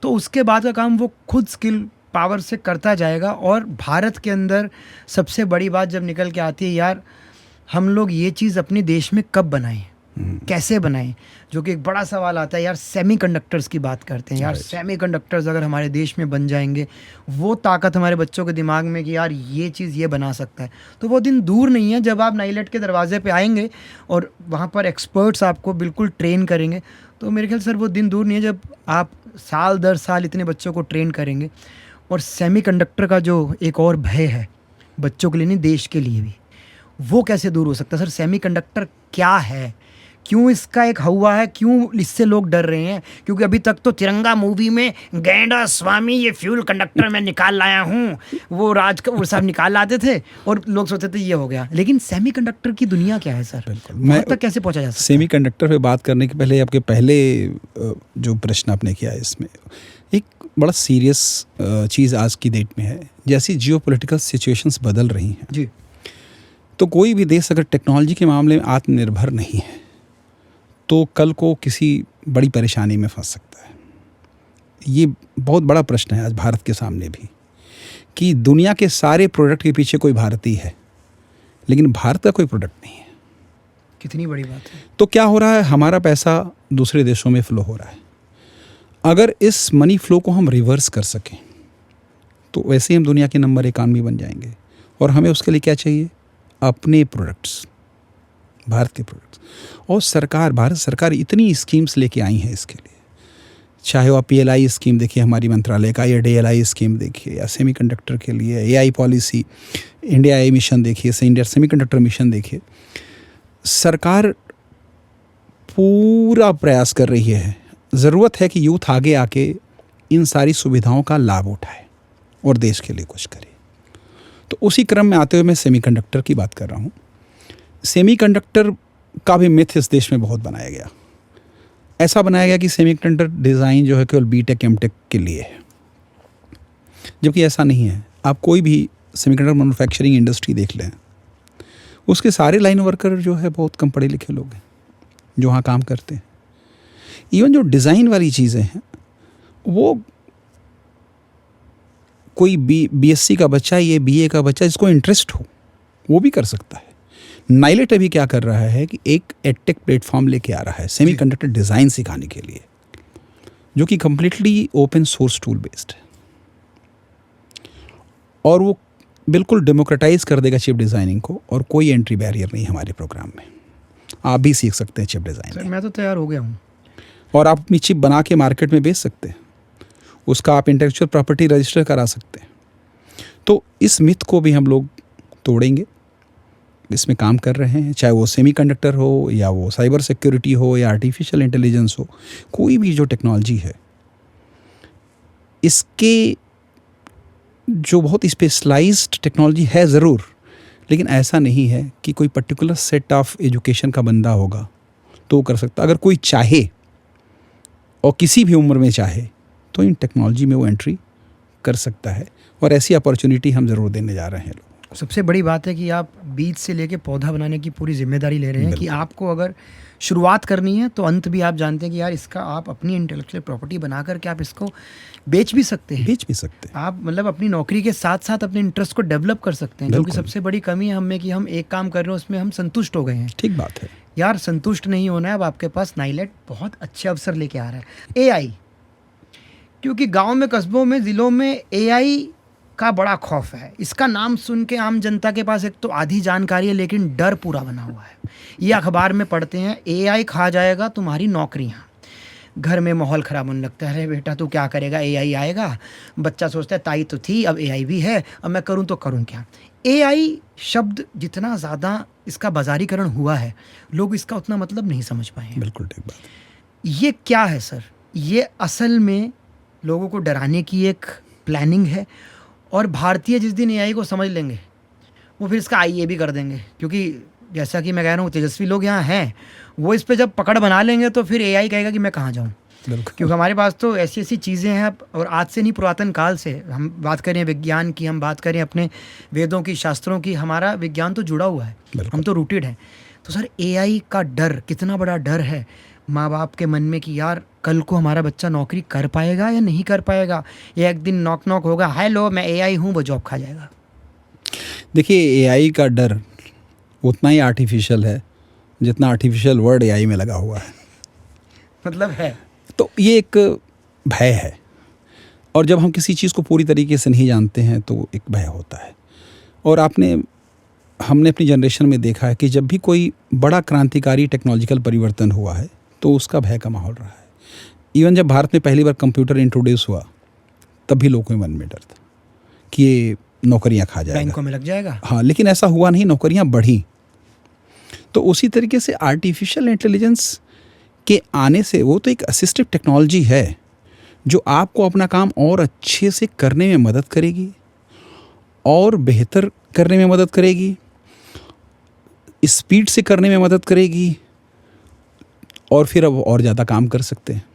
तो उसके बाद का काम वो खुद स्किल पावर से करता जाएगा। और भारत के अंदर सबसे बड़ी बात जब निकल के आती है, यार हम लोग ये चीज़ अपने देश में कब बनाएं, कैसे बनाएं, जो कि एक बड़ा सवाल आता है। यार सेमीकंडक्टर्स की बात करते हैं, यार सेमीकंडक्टर्स अगर हमारे देश में बन जाएंगे, वो ताकत हमारे बच्चों के दिमाग में कि यार ये चीज़ ये बना सकता है, तो वो दिन दूर नहीं है जब आप नाइलेट के दरवाजे पे आएंगे और वहाँ पर एक्सपर्ट्स आपको बिल्कुल ट्रेन करेंगे। तो मेरे ख्याल सर वो दिन दूर नहीं है जब आप साल दर साल इतने बच्चों को ट्रेन करेंगे। और सेमीकंडक्टर का जो एक और भय है बच्चों के लिए नहीं, देश के लिए भी, वो कैसे दूर हो सकता है सर? सेमीकंडक्टर क्या है, क्यों इसका एक हवा है, क्यों इससे लोग डर रहे हैं? क्योंकि अभी तक तो तिरंगा मूवी में गैंडा स्वामी ये फ्यूल कंडक्टर मैं निकाल लाया हूँ, वो राज कपूर साहब निकाल लाते थे और लोग सोचते थे ये हो गया। लेकिन सेमीकंडक्टर की दुनिया क्या है सर? वहाँ तक कैसे पहुँचा जा सकता है? सेमीकंडक्टर पे बात करने के पहले आपके पहले जो प्रश्न आपने किया है, इसमें एक बड़ा सीरियस चीज़ आज की डेट में है। जैसी जियोपॉलिटिकल सिचुएशंस बदल रही हैं जी, तो कोई भी देश अगर टेक्नोलॉजी के मामले में आत्मनिर्भर नहीं है तो कल को किसी बड़ी परेशानी में फंस सकता है। ये बहुत बड़ा प्रश्न है आज भारत के सामने भी, कि दुनिया के सारे प्रोडक्ट के पीछे कोई भारतीय है लेकिन भारत का कोई प्रोडक्ट नहीं है। कितनी बड़ी बात है। तो क्या हो रहा है, हमारा पैसा दूसरे देशों में फ्लो हो रहा है। अगर इस मनी फ्लो को हम रिवर्स कर सकें तो वैसे ही हम दुनिया के नंबर 1 आदमी बन जाएंगे। और हमें उसके लिए क्या चाहिए? अपने प्रोडक्ट्स, भारत के प्रोडक्ट्स। और सरकार, भारत सरकार इतनी स्कीम्स लेके आई हैं इसके लिए, चाहे वो PLI स्कीम देखिए हमारी मंत्रालय का, या DLI स्कीम देखिए, या सेमीकंडक्टर के लिए AI policy, India AI mission देखिए, इंडिया सेमीकंडक्टर मिशन देखिए। सरकार पूरा प्रयास कर रही है। ज़रूरत है कि यूथ आगे आके इन सारी सुविधाओं का लाभ उठाए और देश के लिए कुछ करे। तो उसी क्रम में आते हुए मैं सेमीकंडक्टर की बात कर रहा हूँ। सेमीकंडक्टर का भी मिथ इस देश में बहुत बनाया गया। ऐसा बनाया गया कि सेमीकंडक्टर डिज़ाइन जो है केवल BTech MTech के लिए है, जबकि ऐसा नहीं है। आप कोई भी सेमीकंडक्टर मैन्युफैक्चरिंग इंडस्ट्री देख लें, उसके सारे लाइन वर्कर जो है बहुत कम पढ़े लिखे लोग हैं जो वहाँ काम करते हैं। इवन जो डिज़ाइन वाली चीज़ें हैं वो कोई BSc का बच्चा, ये BA का बच्चा, जिसको इंटरेस्ट हो वो भी कर सकता है। नाइलेट अभी क्या कर रहा है कि एक एडटेक प्लेटफॉर्म लेके आ रहा है सेमीकंडक्टर डिज़ाइन सिखाने के लिए, जो कि completely open source tool based है और वो बिल्कुल डेमोक्रेटाइज कर देगा चिप डिज़ाइनिंग को। और कोई एंट्री बैरियर नहीं हमारे प्रोग्राम में, आप भी सीख सकते हैं चिप डिज़ाइनिंग। सर मैं तो तैयार हो गया हूँ। और आप अपनी चिप बना के मार्केट में बेच सकते हैं, उसका आप इंटेलेक्चुअल प्रॉपर्टी रजिस्टर करा सकते हैं। तो इस मिथ को भी हम लोग तोड़ेंगे, इसमें काम कर रहे हैं, चाहे वो सेमीकंडक्टर हो या वो साइबर सिक्योरिटी हो या आर्टिफिशियल इंटेलिजेंस हो। कोई भी जो टेक्नोलॉजी है, इसके जो बहुत स्पेशलाइज्ड टेक्नोलॉजी है ज़रूर, लेकिन ऐसा नहीं है कि कोई पर्टिकुलर सेट ऑफ एजुकेशन का बंदा होगा तो वो कर सकता। अगर कोई चाहे और किसी भी उम्र में चाहे तो इन टेक्नोलॉजी में वो एंट्री कर सकता है, और ऐसी अपॉर्चुनिटी हम ज़रूर देने जा रहे हैं लोगों। सबसे बड़ी बात है कि आप बीज से लेके पौधा बनाने की पूरी जिम्मेदारी ले रहे हैं कि आपको अगर शुरुआत करनी है तो अंत भी आप जानते हैं कि यार इसका आप अपनी इंटेलेक्चुअल प्रॉपर्टी बना करके आप इसको बेच भी सकते हैं। बेच भी सकते हैं। आप मतलब अपनी नौकरी के साथ साथ अपने इंटरेस्ट को डेवलप कर सकते हैं, क्योंकि बिल्कुल। सबसे बड़ी कमी है हम में कि हम एक काम कर रहे हैं उसमें हम संतुष्ट हो गए हैं। ठीक बात है। यार संतुष्ट नहीं होना है। अब आपके पास नाइलेट बहुत अच्छे अवसर लेके आ रहा है। एआई, क्योंकि गांव में, कस्बों में, ज़िलों में एआई का बड़ा खौफ है। इसका नाम सुन के आम जनता के पास एक तो आधी जानकारी है, लेकिन डर पूरा बना हुआ है। ये अखबार में पढ़ते हैं एआई खा जाएगा तुम्हारी नौकरियां। घर में माहौल ख़राब होने लगता है, अरे बेटा तू क्या करेगा, एआई आएगा। बच्चा सोचता है ताई तो थी, अब एआई भी है, अब मैं करूं तो करूं क्या। एआई शब्द जितना ज़्यादा इसका बाजारीकरण हुआ है, लोग इसका उतना मतलब नहीं समझ पाए हैं। बिल्कुल ठीक बात। ये क्या है सर? ये असल में लोगों को डराने की एक प्लानिंग है, और भारतीय जिस दिन एआई को समझ लेंगे वो फिर इसका आईए भी कर देंगे, क्योंकि जैसा कि मैं कह रहा हूँ तेजस्वी लोग यहाँ हैं, वो इस पे जब पकड़ बना लेंगे तो फिर एआई कहेगा कि मैं कहाँ जाऊँ। बिल्कुल। क्योंकि हमारे पास तो ऐसी ऐसी चीज़ें हैं, और आज से नहीं, पुरातन काल से हम बात करें विज्ञान की, हम बात करें अपने वेदों की, शास्त्रों की, हमारा विज्ञान तो जुड़ा हुआ है, हम तो रूटेड हैं। तो सर एआई का डर, कितना बड़ा डर है माँ बाप के मन में कि यार कल को हमारा बच्चा नौकरी कर पाएगा या नहीं कर पाएगा, या एक दिन नॉक नॉक होगा, हेलो मैं एआई हूँ, वो जॉब खा जाएगा। देखिए, एआई का डर उतना ही आर्टिफिशियल है जितना आर्टिफिशियल वर्ड एआई में लगा हुआ है। मतलब है, तो ये एक भय है, और जब हम किसी चीज़ को पूरी तरीके से नहीं जानते हैं तो एक भय होता है। और हमने अपनी जनरेशन में देखा है कि जब भी कोई बड़ा क्रांतिकारी टेक्नोलॉजिकल परिवर्तन हुआ है तो उसका भय का माहौल रहा है। इवन जब भारत में पहली बार कंप्यूटर इंट्रोड्यूस हुआ तब भी लोगों के मन में डर था कि ये नौकरियां खा जाएगा, बैंकों में लग जाएगा। हाँ, लेकिन ऐसा हुआ नहीं, नौकरियां बढ़ी। तो उसी तरीके से आर्टिफिशियल इंटेलिजेंस के आने से, वो तो एक असिस्टिव टेक्नोलॉजी है जो आपको अपना काम और अच्छे से करने में मदद करेगी, और बेहतर करने में मदद करेगी, स्पीड से करने में मदद करेगी, और फिर अब और ज़्यादा काम कर सकते हैं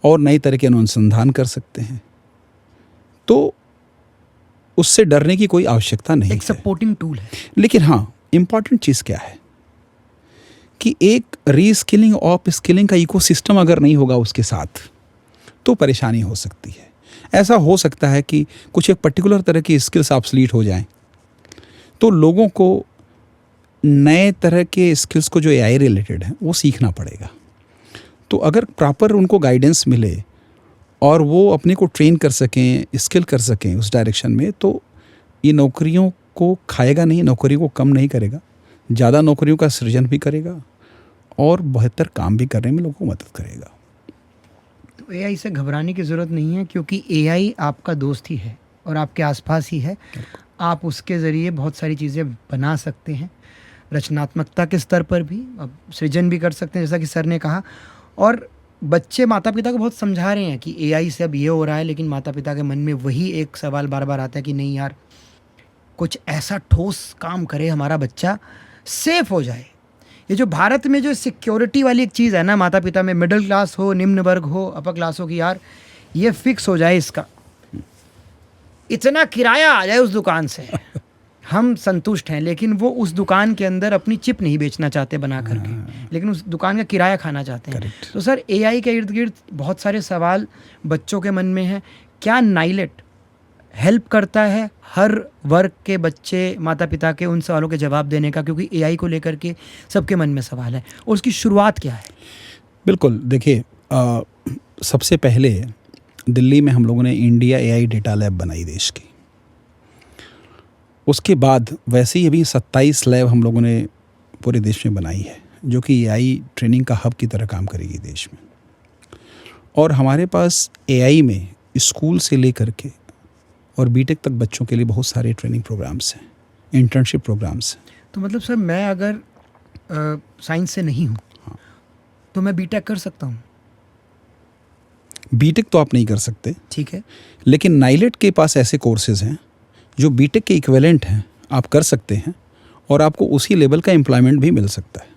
और नए तरह के अनुसंधान कर सकते हैं। तो उससे डरने की कोई आवश्यकता नहीं है। एक सपोर्टिंग टूल है। लेकिन हाँ, इम्पॉर्टेंट चीज़ क्या है कि एक रीस्किलिंग ऑफ स्किलिंग का इकोसिस्टम अगर नहीं होगा उसके साथ तो परेशानी हो सकती है। ऐसा हो सकता है कि कुछ एक पर्टिकुलर तरह की स्किल्स ऑब्सलीट हो जाएं, तो लोगों को नए तरह के स्किल्स को जो एआई रिलेटेड हैं वो सीखना पड़ेगा। तो अगर प्रॉपर उनको गाइडेंस मिले और वो अपने को ट्रेन कर सकें, स्किल कर सकें उस डायरेक्शन में, तो ये नौकरियों को खाएगा नहीं, नौकरियों को कम नहीं करेगा, ज़्यादा नौकरियों का सृजन भी करेगा और बेहतर काम भी करने में लोगों को मदद करेगा। तो एआई से घबराने की ज़रूरत नहीं है, क्योंकि एआई आपका दोस्त ही है और आपके आसपास ही है। आप उसके ज़रिए बहुत सारी चीज़ें बना सकते हैं, रचनात्मकता के स्तर पर भी अब सृजन भी कर सकते हैं, जैसा कि सर ने कहा। और बच्चे माता पिता को बहुत समझा रहे हैं कि एआई से अब ये हो रहा है, लेकिन माता पिता के मन में वही एक सवाल बार बार आता है कि नहीं यार, कुछ ऐसा ठोस काम करे हमारा बच्चा सेफ हो जाए। ये जो भारत में जो सिक्योरिटी वाली एक चीज़ है ना, माता पिता में, मिडिल क्लास हो, निम्न वर्ग हो, अपर क्लास हो, कि यार ये फिक्स हो जाए, इसका इतना किराया आ जाए उस दुकान से, हम संतुष्ट हैं। लेकिन वो उस दुकान के अंदर अपनी चिप नहीं बेचना चाहते बना करके, लेकिन उस दुकान का किराया खाना चाहते हैं। तो सर एआई के इर्द गिर्द बहुत सारे सवाल बच्चों के मन में हैं। क्या नाइलेट हेल्प करता है हर वर्ग के बच्चे, माता पिता के उन सवालों के जवाब देने का? क्योंकि एआई को लेकर के सबके मन में सवाल है, और उसकी शुरुआत क्या है? बिल्कुल, देखिए, सबसे पहले दिल्ली में हम लोगों ने इंडिया एआई डेटा लैब बनाई देश की। उसके बाद वैसे ही अभी 27 लैब हम लोगों ने पूरे देश में बनाई है, जो कि एआई ट्रेनिंग का हब की तरह काम करेगी देश में। और हमारे पास एआई में स्कूल से लेकर के और बीटेक तक बच्चों के लिए बहुत सारे ट्रेनिंग प्रोग्राम्स हैं, इंटर्नशिप प्रोग्राम्स हैं। तो मतलब सर मैं अगर साइंस से नहीं हूँ, हाँ, तो मैं बीटेक कर सकता हूँ? बीटेक तो आप नहीं कर सकते, ठीक है, लेकिन नाइलेट के पास ऐसे कोर्सेज हैं जो बीटेक के इक्विवेलेंट हैं, आप कर सकते हैं, और आपको उसी लेवल का एम्प्लॉयमेंट भी मिल सकता है,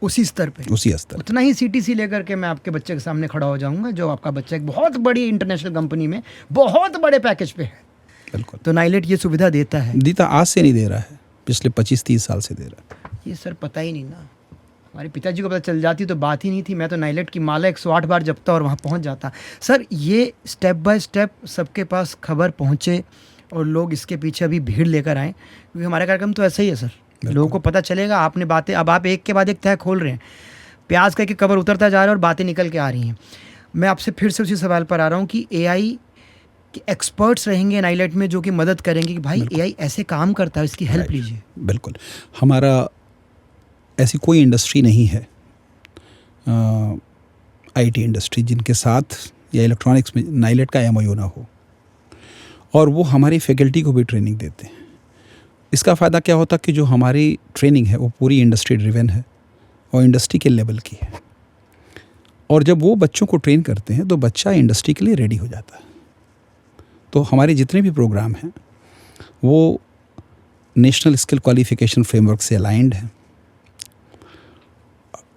उसी स्तर पे, उसी स्तर। उतना ही सीटीसी लेकर के मैं आपके बच्चे के सामने खड़ा हो जाऊंगा, जो आपका बच्चा एक बहुत बड़ी इंटरनेशनल कंपनी में बहुत बड़े पैकेज पे है। बिल्कुल। तो नाइलेट ये सुविधा देता है। दीता आज से नहीं दे रहा है, पिछले 25-30 साल से दे रहा है। ये सर पता ही नहीं ना, हमारे पिताजी को पता चल जाती तो बात ही नहीं थी। मैं तो नाइलेट की माला 108 बार जपता और वहाँ पहुँच जाता। सर ये स्टेप बाय स्टेप सबके पास खबर पहुँचे और लोग इसके पीछे अभी भीड़ लेकर आएँ, क्योंकि हमारा कार्यक्रम तो ऐसा ही है सर, लोगों को पता चलेगा। आपने बातें, अब आप एक के बाद एक तह खोल रहे हैं, प्याज का कवर उतरता जा रहा है और बातें निकल के आ रही हैं। मैं आपसे फिर से उसी सवाल पर आ रहा हूँ कि एआई के एक्सपर्ट्स रहेंगे नाइलेट में जो कि मदद करेंगे कि भाई एआई ऐसे काम करता है, इसकी हेल्प लीजिए। बिल्कुल। हमारा ऐसी कोई इंडस्ट्री नहीं है, आईटी इंडस्ट्री, जिनके साथ या इलेक्ट्रॉनिक्स में नाइलेट का एमओयू ना हो, और वो हमारी फैकल्टी को भी ट्रेनिंग देते हैं। इसका फ़ायदा क्या होता है कि जो हमारी ट्रेनिंग है वो पूरी इंडस्ट्री ड्रिवन है और इंडस्ट्री के लेवल की है, और जब वो बच्चों को ट्रेन करते हैं तो बच्चा इंडस्ट्री के लिए रेडी हो जाता है। तो हमारे जितने भी प्रोग्राम हैं वो नेशनल स्किल क्वालिफिकेशन फ्रेमवर्क से अलाइंड है,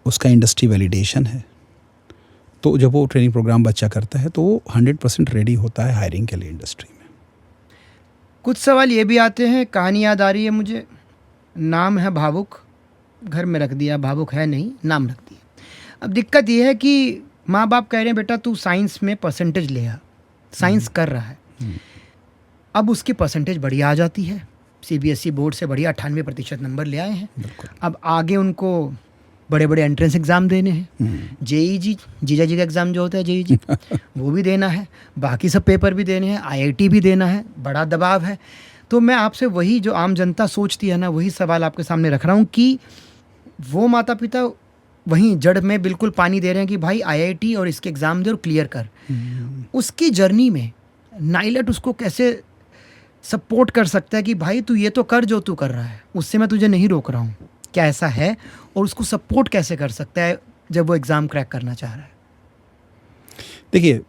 उसका इंडस्ट्री वैलिडेशन है। तो जब वो ट्रेनिंग प्रोग्राम बच्चा करता है तो वो 100% रेडी होता है हायरिंग के लिए इंडस्ट्री में। कुछ सवाल ये भी आते हैं, कहानी याद आ रही है मुझे। नाम है भावुक, घर में रख दिया, भावुक है नहीं, नाम रख दिया। अब दिक्कत ये है कि माँ बाप कह रहे हैं बेटा तू साइंस में परसेंटेज ले आ, साइंस कर रहा है। अब उसकी परसेंटेज बढ़िया आ जाती है, सीबीएसई बोर्ड से बढ़िया 98% नंबर ले आए हैं। अब आगे उनको बड़े बड़े एंट्रेंस एग्ज़ाम देने हैं, जेईई जीजा जी का एग्ज़ाम जो होता है जेईई वो भी देना है, बाकी सब पेपर भी देने हैं, आईआईटी भी देना है, बड़ा दबाव है। तो मैं आपसे वही जो आम जनता सोचती है ना, वही सवाल आपके सामने रख रहा हूँ कि वो माता पिता वहीं जड़ में बिल्कुल पानी दे रहे हैं कि भाई आईआईटी और इसके एग्ज़ाम दे और क्लियर कर। उसकी जर्नी में नाइलेट उसको कैसे सपोर्ट कर सकता है कि भाई तू ये तो कर जो तू कर रहा है, उससे मैं तुझे नहीं रोक रहा हूँ, क्या ऐसा है? और उसको सपोर्ट कैसे कर सकता है जब वो एग्ज़ाम क्रैक करना चाह रहा है? देखिए,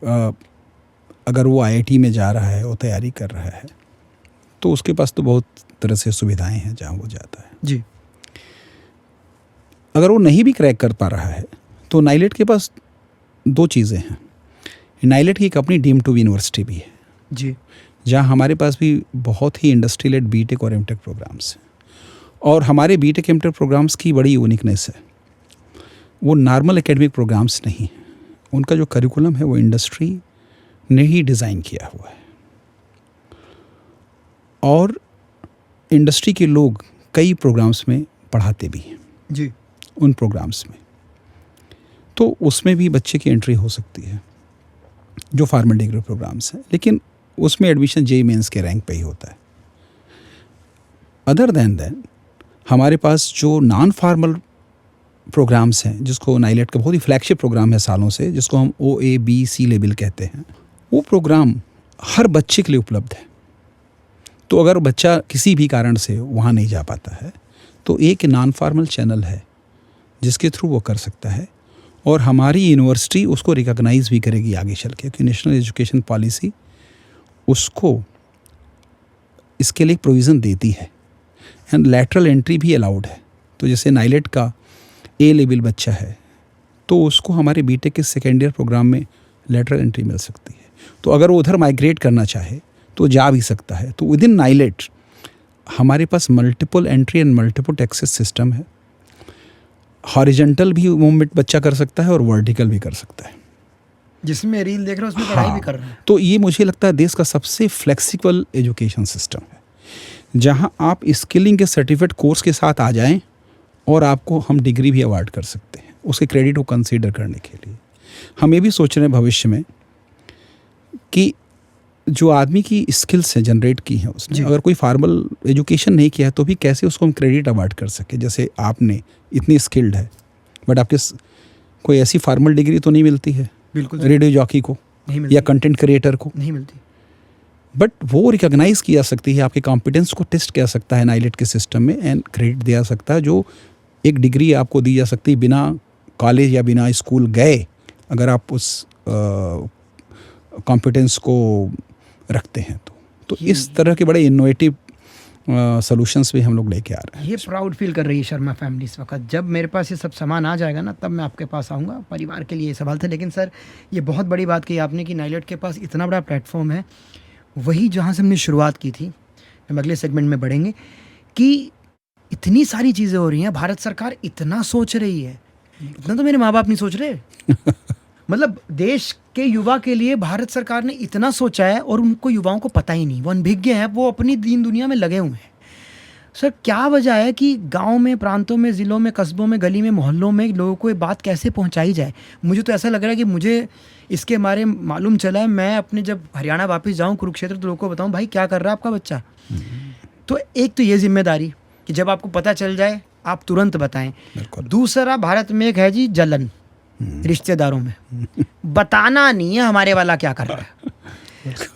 अगर वो आईआईटी में जा रहा है और तैयारी कर रहा है तो उसके पास तो बहुत तरह से सुविधाएं हैं जहाँ वो जाता है जी। अगर वो नहीं भी क्रैक कर पा रहा है तो नाइलेट के पास दो चीज़ें हैं। नाइलेट की एक अपनी डीम टू यूनिवर्सिटी भी है जी, जहाँ हमारे पास भी बहुत ही इंडस्ट्री लेड बीटेक और एमटेक प्रोग्राम्स हैं। और हमारे बीटेक एमटेक प्रोग्राम्स की बड़ी यूनिकनेस है, वो नॉर्मल एकेडमिक प्रोग्राम्स नहीं हैं। उनका जो करिकुलम है वो इंडस्ट्री ने ही डिज़ाइन किया हुआ है, और इंडस्ट्री के लोग कई प्रोग्राम्स में पढ़ाते भी हैं जी, उन प्रोग्राम्स में। तो उसमें भी बच्चे की एंट्री हो सकती है जो फार्मल डिग्री प्रोग्राम्स हैं, लेकिन उसमें एडमिशन जेईई मेंस के रैंक पे ही होता है। अदर देन दैट हमारे पास जो नॉन फार्मल प्रोग्राम्स हैं, जिसको नाइलेट का बहुत ही फ्लैगशिप प्रोग्राम है सालों से, जिसको हम OABC लेवल कहते हैं, वो प्रोग्राम हर बच्चे के लिए उपलब्ध है। तो अगर बच्चा किसी भी कारण से वहाँ नहीं जा पाता है तो एक नॉन फार्मल चैनल है जिसके थ्रू वो कर सकता है, और हमारी यूनिवर्सिटी उसको रिकॉग्नाइज़ भी करेगी आगे चल के, क्योंकि नेशनल एजुकेशन पॉलिसी उसको इसके लिए प्रोविज़न देती है, एंड लैटरल एंट्री भी अलाउड है। तो जैसे नाइलेट का ए लेवल बच्चा है तो उसको हमारे बीटेक के सेकेंड ईयर प्रोग्राम में लैटरल एंट्री मिल सकती है। तो अगर वो उधर माइग्रेट करना चाहे तो जा भी सकता है। तो विद इन नाइलेट हमारे पास multiple entry and multiple access system है। हॉरिजॉन्टल भी मूवमेंट बच्चा कर सकता है और वर्टिकल भी कर सकता है। जिसमें रील देख रहे हो उसमें पढ़ाई भी कर रहे हैं। तो ये मुझे लगता है देश का सबसे फ्लेक्सिबल एजुकेशन सिस्टम है, जहाँ आप स्किलिंग के सर्टिफिकेट कोर्स के साथ आ जाएं और आपको हम डिग्री भी अवार्ड कर सकते हैं उसके क्रेडिट को कंसीडर करने के लिए। हम ये भी सोच रहे हैं भविष्य में कि जो आदमी की स्किल्स हैं जनरेट की हैं उसने, अगर कोई फार्मल एजुकेशन नहीं किया है तो भी कैसे उसको हम क्रेडिट अवार्ड कर सके। जैसे आपने इतनी स्किल्ड है बट आपके कोई ऐसी फार्मल डिग्री तो नहीं मिलती है, बिल्कुल रेडियो जॉकी को नहीं मिलती, या कंटेंट क्रिएटर को नहीं मिलती, बट वो रिकॉग्नाइज किया सकती है, आपके कॉम्पिटेंस को टेस्ट किया सकता है नाइलेट के सिस्टम में, एंड क्रेडिट दिया सकता है। जो एक डिग्री आपको दी जा सकती है बिना कॉलेज या बिना स्कूल गए, अगर आप उस कॉम्पिटेंस को रखते हैं तो इस तरह के बड़े इनोवेटिव सॉल्यूशंस भी हम लोग लेके आ रहे हैं। ये प्राउड फील कर रही है शर्मा फैमिली इस वक्त। जब मेरे पास ये सब सामान आ जाएगा ना तब मैं आपके पास आऊँगा। परिवार के लिए ये सवाल था। लेकिन सर ये बहुत बड़ी बात कही आपने कि नाइलेट के पास इतना बड़ा प्लेटफॉर्म है, वही जहाँ से हमने शुरुआत की थी, हम अगले सेगमेंट में बढ़ेंगे कि इतनी सारी चीज़ें हो रही हैं, भारत सरकार इतना सोच रही है, इतना तो मेरे माँ बाप नहीं सोच रहे। मतलब देश के युवा के लिए भारत सरकार ने इतना सोचा है और उनको युवाओं को पता ही नहीं, वो अनभिज्ञ हैं, वो अपनी दीन दुनिया में लगे हुए हैं। सर क्या वजह है कि गांव में, प्रांतों में, ज़िलों में, कस्बों में, गली में, मोहल्लों में लोगों को ये बात कैसे पहुंचाई जाए? मुझे तो ऐसा लग रहा है कि मुझे इसके बारे में मालूम चला है, मैं अपने जब हरियाणा वापस जाऊं कुरुक्षेत्र तो लोगों को बताऊं भाई क्या कर रहा है आपका बच्चा। तो एक तो ये जिम्मेदारी कि जब आपको पता चल जाए आप तुरंत बताएं। दूसरा, भारत में एक है जी जलन रिश्तेदारों में, बताना नहीं है हमारे वाला क्या कर रहा है।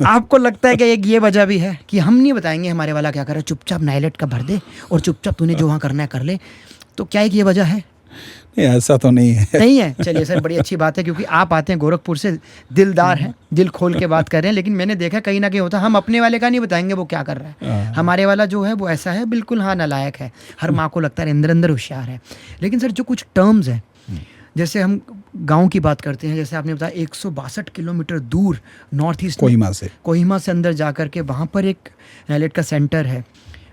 आपको लगता है कि एक ये वजह भी है कि हम नहीं बताएंगे हमारे वाला क्या कर रहा है, चुपचाप नाइलेट का भर दे और चुपचाप तूने जो वहाँ करना है कर ले। तो क्या एक ये वजह है? नहीं, ऐसा तो नहीं है। नहीं है, चलिए सर, बड़ी अच्छी बात है, क्योंकि आप आते हैं गोरखपुर से, दिलदार हैं, दिल खोल के बात कर रहे हैं। लेकिन मैंने देखा कहीं ना कहीं होता, हम अपने वाले का नहीं बताएंगे वो क्या कर रहा है, हमारे वाला जो है वो ऐसा है, बिल्कुल हाँ नालायक है, हर माँ को लगता है अंदर अंदर होशियार है। लेकिन सर जो कुछ टर्म्स हैं, जैसे हम गांव की बात करते हैं, जैसे आपने बताया 162 किलोमीटर दूर नॉर्थ ईस्ट कोहिमा से अंदर जा कर के वहाँ पर एक नाइलेट का सेंटर है।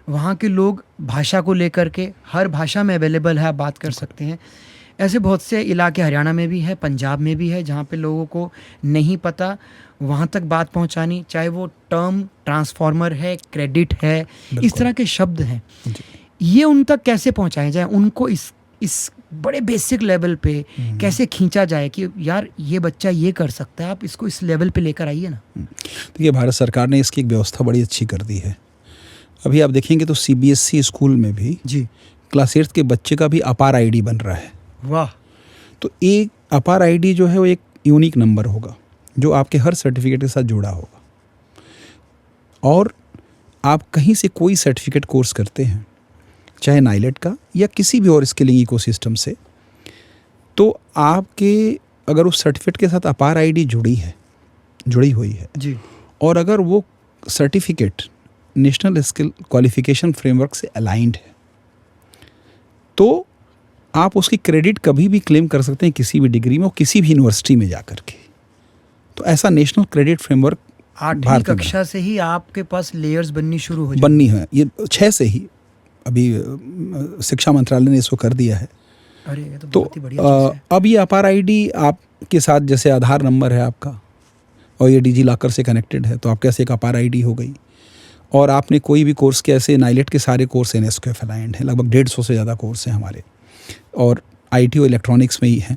वहाँ के लोग भाषा को लेकर के हर भाषा में अवेलेबल है, आप बात कर सकते हैं। ऐसे बहुत से इलाके हरियाणा में भी है, पंजाब में भी है, जहाँ पे लोगों को नहीं पता, वहाँ तक बात पहुँचानी, चाहे वो टर्म ट्रांसफार्मर है, क्रेडिट है, इस तरह के शब्द हैं, ये उन तक कैसे पहुँचाए जाए, उनको इस बड़े बेसिक लेवल पे कैसे खींचा जाए कि यार ये बच्चा ये कर सकता है, आप इसको इस लेवल पे लेकर आइए ना। देखिए, भारत सरकार ने इसकी एक व्यवस्था बड़ी अच्छी कर दी है। अभी आप देखेंगे तो CBSE स्कूल में भी जी क्लास 8 के बच्चे का भी अपार ID बन रहा है। वाह। तो एक अपार ID जो है वो एक यूनिक नंबर होगा जो आपके हर सर्टिफिकेट के साथ जुड़ा होगा, और आप कहीं से कोई सर्टिफिकेट कोर्स करते हैं, चाहे नाइलेट का या किसी भी और स्किलिंग इकोसिस्टम से, तो आपके अगर उस सर्टिफिकेट के साथ अपार ID जुड़ी हुई है जी, और अगर वो certificate national skill qualification framework से अलाइंड है, तो आप उसकी क्रेडिट कभी भी क्लेम कर सकते हैं किसी भी डिग्री में और किसी भी यूनिवर्सिटी में जाकर के। तो ऐसा नेशनल क्रेडिट फ्रेमवर्क 8वीं कक्षा से ही आपके पास लेयर्स बननी शुरू हो बननी है। ये 6 से ही अभी शिक्षा मंत्रालय ने इसको कर दिया है। अरे ये तो बहुत ही बढ़िया चीज़ है। अब ये अपार ID आपके साथ जैसे आधार नंबर है आपका और ये डिजी लॉकर से कनेक्टेड है, तो आपके पास एक अपार ID हो गई। और आपने कोई भी कोर्स के, ऐसे नाइलेट के सारे कोर्स NSQF अलाइंड हैं, लगभग 150 से ज़्यादा कोर्स हैं हमारे, और IT और इलेक्ट्रॉनिक्स में ही हैं,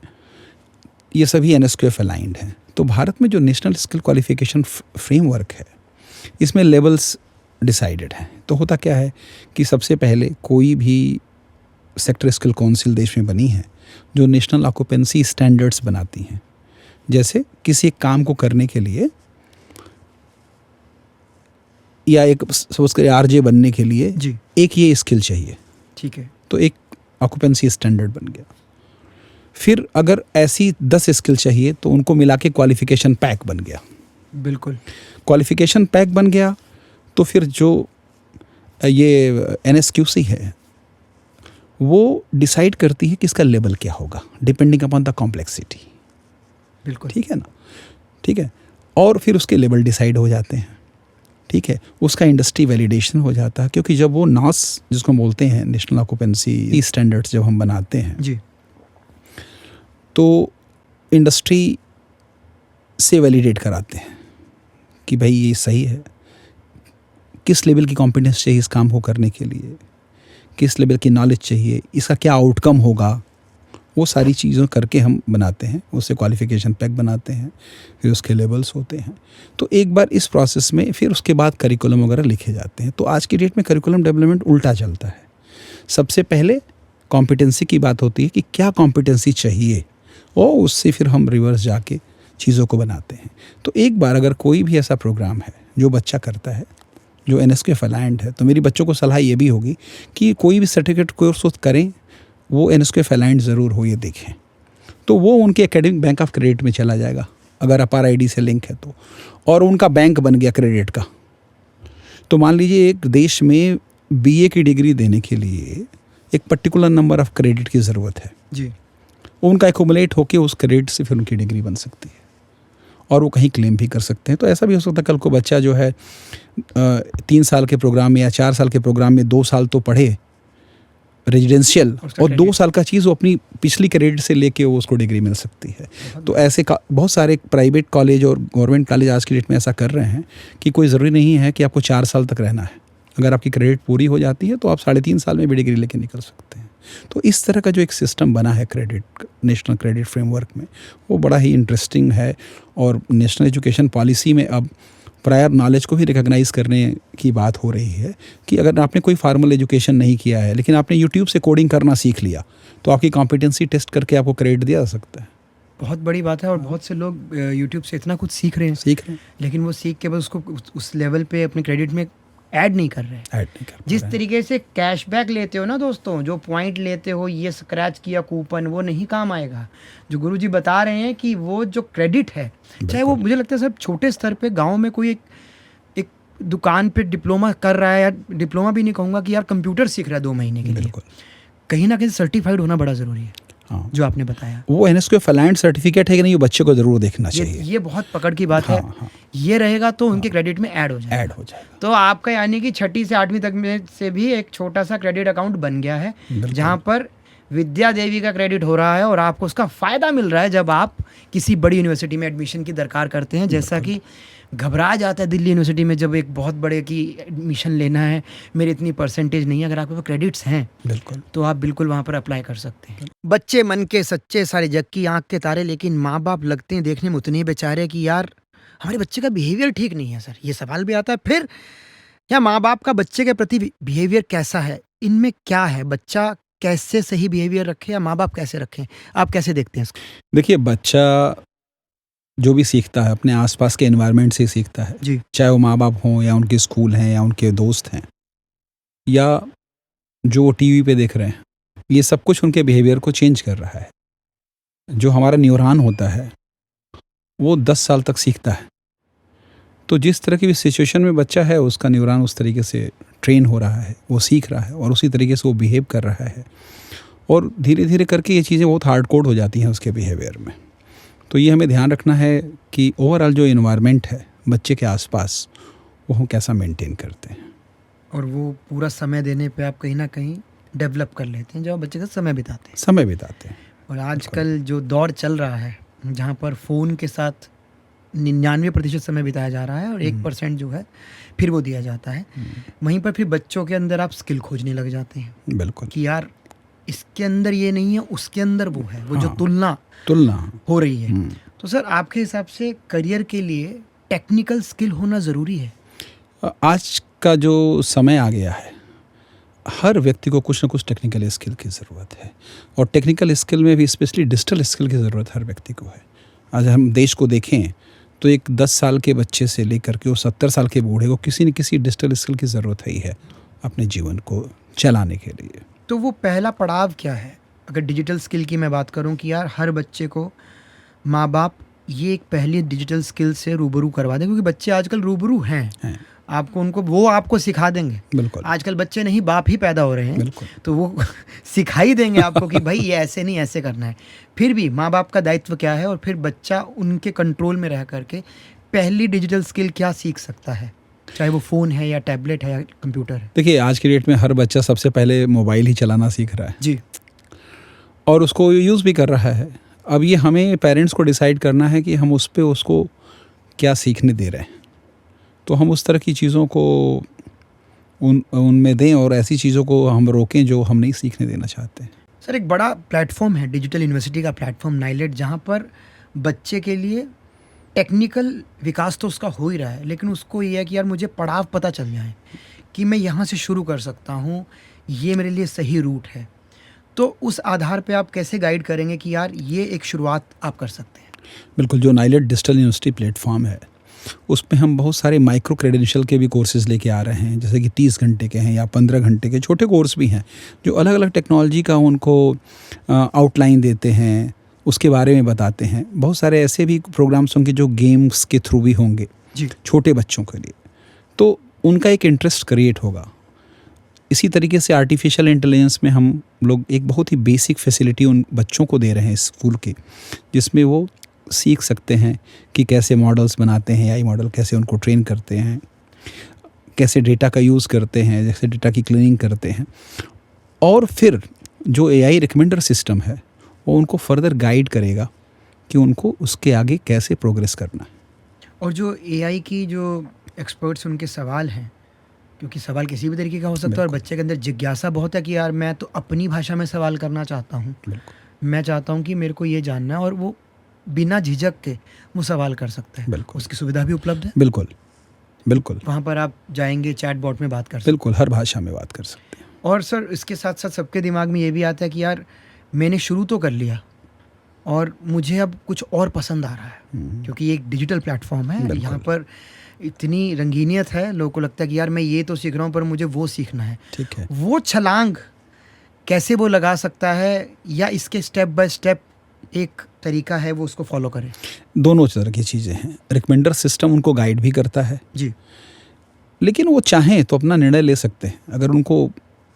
ये सभी NSQF अलाइंड हैं। तो भारत में जो नेशनल स्किल क्वालिफिकेशन फ्रेमवर्क है, इसमें लेवल्स डिसाइडेड हैं। तो होता क्या है कि सबसे पहले कोई भी सेक्टर स्किल काउंसिल देश में बनी है जो नेशनल ऑक्यूपेंसी स्टैंडर्ड्स बनाती हैं। जैसे किसी एक काम को करने के लिए या एक सपोज करिए RJ बनने के लिए जी, एक ये स्किल चाहिए, ठीक है, तो एक ऑक्यूपेंसी स्टैंडर्ड बन गया। फिर अगर ऐसी 10 स्किल चाहिए तो उनको मिला के क्वालिफिकेशन पैक बन गया। बिल्कुल, क्वालिफिकेशन पैक बन गया तो फिर जो ये NSQC है वो डिसाइड करती है कि इसका लेवल क्या होगा, डिपेंडिंग अपॉन द कॉम्प्लेक्सिटी। बिल्कुल, ठीक है ना, ठीक है। और फिर उसके लेवल डिसाइड हो जाते हैं, ठीक है। उसका इंडस्ट्री वैलिडेशन हो जाता है, क्योंकि जब वो NOS जिसको बोलते हैं नेशनल ऑक्यूपेंसी स्टैंडर्ड्स जब हम बनाते हैं जी, तो इंडस्ट्री से वैलिडेट कराते हैं कि भाई ये सही है, किस लेवल की कॉम्पिटेंस चाहिए इस काम को करने के लिए, किस लेवल की नॉलेज चाहिए, इसका क्या आउटकम होगा, वो सारी चीज़ों करके हम बनाते हैं, उससे क्वालिफिकेशन पैक बनाते हैं, फिर उसके लेवल्स होते हैं। तो एक बार इस प्रोसेस में फिर उसके बाद करिकुलम वगैरह लिखे जाते हैं। तो आज की डेट में करिकुलम डेवलपमेंट उल्टा चलता है। सबसे पहले कॉम्पिटेंसी की बात होती है कि क्या कॉम्पिटेंसी चाहिए, और उससे फिर हम रिवर्स जाके चीज़ों को बनाते हैं। तो एक बार अगर कोई भी ऐसा प्रोग्राम है जो बच्चा करता है जो NSQF अलाइंड है, तो मेरी बच्चों को सलाह ये भी होगी कि कोई भी सर्टिफिकेट कोर्स करें वो NSQF अलाइंड ज़रूर हो, ये देखें। तो वो उनके एकेडमिक बैंक ऑफ क्रेडिट में चला जाएगा अगर अपार ID से लिंक है तो, और उनका बैंक बन गया क्रेडिट का। तो मान लीजिए एक देश में BA की डिग्री देने के लिए एक पर्टिकुलर नंबर ऑफ़ क्रेडिट की ज़रूरत है जी, उनका एक्यूमुलेट होके उस क्रेडिट से फिर उनकी डिग्री बन सकती है। और वो कहीं क्लेम भी कर सकते हैं। तो ऐसा भी हो सकता है कल को बच्चा जो है 3 साल के प्रोग्राम में या 4 साल के प्रोग्राम में 2 साल तो पढ़े रेजिडेंशियल, और 2 साल का चीज़ वो अपनी पिछली क्रेडिट से लेके वो उसको डिग्री मिल सकती है। तो ऐसे बहुत सारे प्राइवेट कॉलेज और गवर्नमेंट कॉलेज आज की डेट में ऐसा कर रहे हैं कि कोई ज़रूरी नहीं है कि आपको 4 साल तक रहना है। अगर आपकी क्रेडिट पूरी हो जाती है तो आप 3.5 साल में भी डिग्री लेके निकल सकते हैं। तो इस तरह का जो एक सिस्टम बना है क्रेडिट, नेशनल क्रेडिट फ्रेमवर्क में, वो बड़ा ही इंटरेस्टिंग है। और नेशनल एजुकेशन पॉलिसी में अब प्रायर नॉलेज को भी रिकॉग्नाइज़ करने की बात हो रही है कि अगर आपने कोई फार्मल एजुकेशन नहीं किया है लेकिन आपने यूट्यूब से कोडिंग करना सीख लिया तो आपकी कॉम्पिटेंसी टेस्ट करके आपको क्रेडिट दिया जा सकता है। बहुत बड़ी बात है। और बहुत से लोग यूट्यूब से इतना कुछ सीख रहे हैं, लेकिन वो सीख के बस उसको उस लेवल पे अपने क्रेडिट में ऐड नहीं कर रहे। जिस तरीके से कैशबैक लेते हो ना दोस्तों, जो पॉइंट लेते हो, ये स्क्रैच किया कूपन, वो नहीं काम आएगा। जो गुरुजी बता रहे हैं कि वो जो क्रेडिट है, चाहे वो मुझे लगता है सर छोटे स्तर पे गांव में कोई एक दुकान पे डिप्लोमा कर रहा है, या डिप्लोमा भी नहीं कहूँगा कि यार कंप्यूटर सीख रहा है 2 महीने के लिए, कहीं ना कहीं सर्टिफाइड होना बड़ा ज़रूरी है। हाँ, जो आपने बताया वो एनएसक्यू फलाइंड सर्टिफिकेट है कि नहीं, वो बच्चे को जरूर देखना चाहिए। ये बहुत पकड़ की बात है। ये रहेगा तो उनके क्रेडिट में ऐड हो जाएगा। तो आपका यानी कि 6ठी से 8वीं तक में से भी एक छोटा सा क्रेडिट अकाउंट बन गया है, जहाँ पर विद्या देवी का क्रेडिट हो रहा है और आपको उसका फ़ायदा मिल रहा है जब आप किसी बड़ी यूनिवर्सिटी में एडमिशन की दरकार करते हैं। जैसा कि घबरा जाता है दिल्ली यूनिवर्सिटी में जब एक बहुत बड़े की एडमिशन लेना है, मेरी इतनी परसेंटेज नहीं है, अगर आपके पास क्रेडिट्स हैं बिल्कुल तो आप बिल्कुल वहाँ पर अप्लाई कर सकते हैं। बच्चे मन के सच्चे, सारे जग की आंख के तारे, लेकिन माँ बाप लगते हैं देखने में उतने बेचारे कि यार हमारे बच्चे का बिहेवियर ठीक नहीं है। सर ये सवाल भी आता है फिर, या माँ बाप का बच्चे के प्रति बिहेवियर कैसा है, इनमें क्या है? बच्चा कैसे सही बिहेवियर रखे या माँ बाप कैसे रखें, आप कैसे देखते हैं इसको? देखिए, बच्चा जो भी सीखता है अपने आसपास के एनवायरनमेंट से सीखता है जी, चाहे वो माँ बाप हों या उनके स्कूल हैं या उनके दोस्त हैं या जो टीवी पे देख रहे हैं, ये सब कुछ उनके बिहेवियर को चेंज कर रहा है। जो हमारा न्यूरॉन होता है वो 10 साल तक सीखता है। तो जिस तरह की भी सिचुएशन में बच्चा है, उसका न्यूरॉन उस तरीके से ट्रेन हो रहा है, वो सीख रहा है और उसी तरीके से वो बिहेव कर रहा है, और धीरे धीरे करके ये चीज़ें बहुत हार्ड कोड हो जाती हैं उसके बिहेवियर में। तो ये हमें ध्यान रखना है कि ओवरऑल जो इन्वायरमेंट है बच्चे के आसपास, वो हम कैसा मेंटेन करते हैं। और वो पूरा समय देने पे आप कहीं ना कहीं डेवलप कर लेते हैं जब बच्चे का समय बिताते हैं। और आजकल जो दौर चल रहा है जहाँ पर फ़ोन के साथ 99% समय बिताया जा रहा है और 1% जो है फिर वो दिया जाता है, वहीं पर फिर बच्चों के अंदर आप स्किल खोजने लग जाते हैं। बिल्कुल, कि यार इसके अंदर ये नहीं है, उसके अंदर वो है, वो जो तुलना हो रही है। तो सर आपके हिसाब से करियर के लिए टेक्निकल स्किल होना ज़रूरी है? आज का जो समय आ गया है, हर व्यक्ति को कुछ ना कुछ टेक्निकल स्किल की ज़रूरत है, और टेक्निकल स्किल में भी स्पेशली डिजिटल स्किल की ज़रूरत हर व्यक्ति को है। आज हम देश को देखें तो एक 10 साल के बच्चे से लेकर के वो 70 साल के बूढ़े को किसी न किसी डिजिटल स्किल की ज़रूरत ही है अपने जीवन को चलाने के लिए। तो वो पहला पड़ाव क्या है अगर डिजिटल स्किल की मैं बात करूं कि यार हर बच्चे को माँ बाप ये एक पहली डिजिटल स्किल से रूबरू करवा दें, क्योंकि बच्चे आजकल रूबरू हैं। आपको उनको वो आपको सिखा देंगे। बिल्कुल, आजकल बच्चे नहीं बाप ही पैदा हो रहे हैं, तो वो सिखाई देंगे आपको कि भाई ये ऐसे नहीं ऐसे करना है। फिर भी माँ बाप का दायित्व क्या है और फिर बच्चा उनके कंट्रोल में रह करके पहली डिजिटल स्किल क्या सीख सकता है, चाहे वो फ़ोन है या टैबलेट है या कंप्यूटर है? देखिए, आज की डेट में हर बच्चा सबसे पहले मोबाइल ही चलाना सीख रहा है जी, और उसको यूज़ भी कर रहा है। अब ये हमें पेरेंट्स को डिसाइड करना है कि हम उस पर उसको क्या सीखने दे रहे हैं। तो हम उस तरह की चीज़ों को उनमें दें और ऐसी चीज़ों को हम रोकें जो हम नहीं सीखने देना चाहते हैं। सर एक बड़ा प्लेटफॉर्म है डिजिटल यूनिवर्सिटी का प्लेटफॉर्म नाइलेट, जहाँ पर बच्चे के लिए टेक्निकल विकास तो उसका हो ही रहा है, लेकिन उसको ये है कि यार मुझे पड़ाव पता चल जाए कि मैं यहाँ से शुरू कर सकता हूँ, ये मेरे लिए सही रूट है। तो उस आधार पे आप कैसे गाइड करेंगे कि यार ये एक शुरुआत आप कर सकते हैं? बिल्कुल, जो नाइलेट डिजिटल यूनिवर्सिटी प्लेटफॉर्म है उसमें हम बहुत सारे माइक्रो क्रेडेंशियल के भी कोर्सेज़ लेके आ रहे हैं, जैसे कि 30 घंटे के हैं या 15 घंटे के छोटे कोर्स भी हैं जो अलग अलग टेक्नोलॉजी का उनको आउटलाइन देते हैं, उसके बारे में बताते हैं। बहुत सारे ऐसे भी प्रोग्राम्स होंगे जो गेम्स के थ्रू भी होंगे जी, छोटे बच्चों के लिए, तो उनका एक इंटरेस्ट क्रिएट होगा। इसी तरीके से आर्टिफिशियल इंटेलिजेंस में हम लोग एक बहुत ही बेसिक फैसिलिटी उन बच्चों को दे रहे हैं स्कूल के, जिसमें वो सीख सकते हैं कि कैसे मॉडल्स बनाते हैं, एआई मॉडल कैसे उनको ट्रेन करते हैं, कैसे डेटा का यूज़ करते हैं, जैसे डेटा की क्लीनिंग करते हैं। और फिर जो एआई रिकमेंडर सिस्टम है वो उनको फर्दर गाइड करेगा कि उनको उसके आगे कैसे प्रोग्रेस करना है। और जो एआई की जो एक्सपर्ट्स उनके सवाल हैं, क्योंकि सवाल किसी भी तरीके का हो सकता है और बच्चे के अंदर जिज्ञासा बहुत है कि यार मैं तो अपनी भाषा में सवाल करना चाहता हूँ, मैं चाहता हूँ कि मेरे को ये जानना है, और वो बिना झिझक के वो सवाल कर सकता है। बिल्कुल। उसकी सुविधा भी उपलब्ध है। बिल्कुल बिल्कुल वहाँ पर आप जाएंगे चैट बॉट में बात कर सकते बिल्कुल, हर भाषा में बात कर सकते हैं। हैं। और सर इसके साथ साथ सबके दिमाग में ये भी आता है कि यार मैंने शुरू तो कर लिया और मुझे अब कुछ और पसंद आ रहा है, क्योंकि ये एक डिजिटल प्लेटफॉर्म है, बिल्कुल। यहाँ पर इतनी रंगीनियत है, लोगों को लगता है कि यार मैं ये तो सीख रहा हूँ पर मुझे वो सीखना है। ठीक है। वो छलांग कैसे वो लगा सकता है, या इसके स्टेप बाय स्टेप एक तरीका है वो उसको फॉलो करे? दोनों तरह की चीज़ें हैं। रिकमेंडर सिस्टम उनको गाइड भी करता है जी, लेकिन वो चाहें तो अपना निर्णय ले सकते हैं। अगर उनको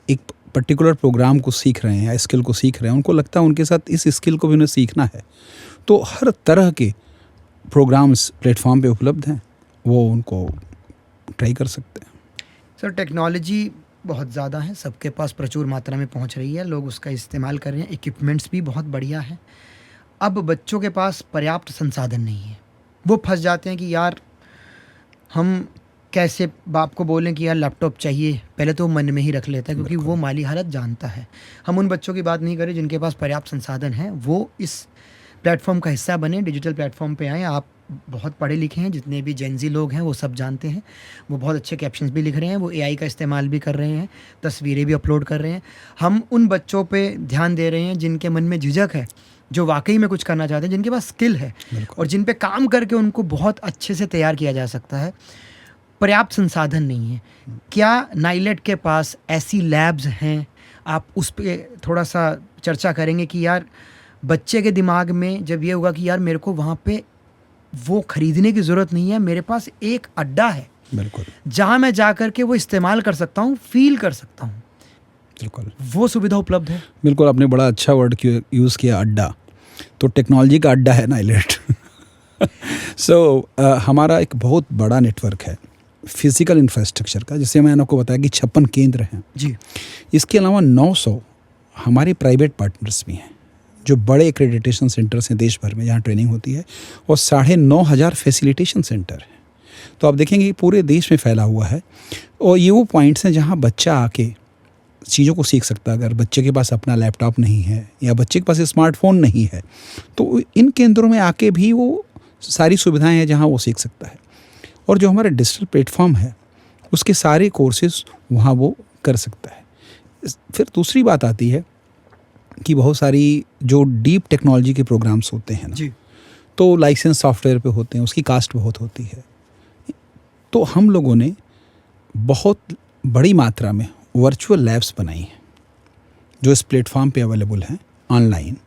एक पर्टिकुलर प्रोग्राम को सीख रहे हैं या स्किल को सीख रहे हैं, उनको लगता है उनके साथ इस स्किल को भी उन्हें सीखना है, तो हर तरह के प्रोग्राम्स प्लेटफॉर्म पे उपलब्ध हैं, वो उनको ट्राई कर सकते हैं। सर टेक्नोलॉजी बहुत ज़्यादा है, सबके पास प्रचुर मात्रा में पहुंच रही है, लोग उसका इस्तेमाल कर रहे हैं, इक्विपमेंट्स भी बहुत बढ़िया है। अब बच्चों के पास पर्याप्त संसाधन नहीं है, वो फंस जाते हैं कि यार हम कैसे बाप को बोलें कि यार लैपटॉप चाहिए, पहले तो वो मन में ही रख लेता है क्योंकि वो माली हालत जानता है। हम उन बच्चों की बात नहीं करें जिनके पास पर्याप्त संसाधन है, वो इस प्लेटफॉर्म का हिस्सा बने, डिजिटल प्लेटफॉर्म पे आएँ। आप बहुत पढ़े लिखे हैं, जितने भी जेनजी लोग हैं वो सब जानते हैं, वो बहुत अच्छे कैप्शंस भी लिख रहे हैं, वो एआई का इस्तेमाल भी कर रहे हैं, तस्वीरें भी अपलोड कर रहे हैं। हम उन बच्चों पे ध्यान दे रहे हैं जिनके मन में झिझक है, जो वाकई में कुछ करना चाहते हैं, जिनके पास स्किल है और जिन पे काम करके उनको बहुत अच्छे से तैयार किया जा सकता है। पर्याप्त संसाधन नहीं है। क्या नाइलेट के पास ऐसी लैब्स हैं? आप उस पर थोड़ा सा चर्चा करेंगे कि यार बच्चे के दिमाग में जब ये होगा कि यार मेरे को वहाँ पे वो खरीदने की ज़रूरत नहीं है, मेरे पास एक अड्डा है बिल्कुल, जहाँ मैं जा कर के वो इस्तेमाल कर सकता हूँ, फील कर सकता हूँ, बिल्कुल, वो सुविधा उपलब्ध है। बिल्कुल। आपने बड़ा अच्छा वर्ड यूज़ किया, अड्डा। तो टेक्नोलॉजी का अड्डा है नाइलेट। हमारा एक बहुत बड़ा नेटवर्क है फिजिकल इंफ्रास्ट्रक्चर का, जिससे मैंने आपको बताया कि 56 केंद्र हैं जी। इसके अलावा 900 हमारे प्राइवेट पार्टनर्स भी हैं, जो बड़े एक्रेडिटेशन सेंटर्स हैं देश भर में जहाँ ट्रेनिंग होती है, और 9,500 फैसिलिटेशन सेंटर हैं। तो आप देखेंगे कि पूरे देश में फैला हुआ है, और ये वो पॉइंट्स हैं जहाँ बच्चा आके चीज़ों को सीख सकता है। अगर बच्चे के पास अपना लैपटॉप नहीं है या बच्चे के पास स्मार्टफोन नहीं है, तो इन केंद्रों में आके भी वो सारी सुविधाएं हैं जहाँ वो सीख सकता है। और जो हमारा डिजिटल प्लेटफॉर्म है उसके सारे कोर्सेज वहाँ वो कर सकता है। फिर दूसरी बात आती है कि बहुत सारी जो डीप टेक्नोलॉजी के प्रोग्राम्स होते हैं ना, जी। तो लाइसेंस सॉफ्टवेयर पे होते हैं, उसकी कास्ट बहुत होती है। तो हम लोगों ने बहुत बड़ी मात्रा में वर्चुअल लैब्स बनाई हैं जो इस प्लेटफॉर्म पे अवेलेबल हैं ऑनलाइन,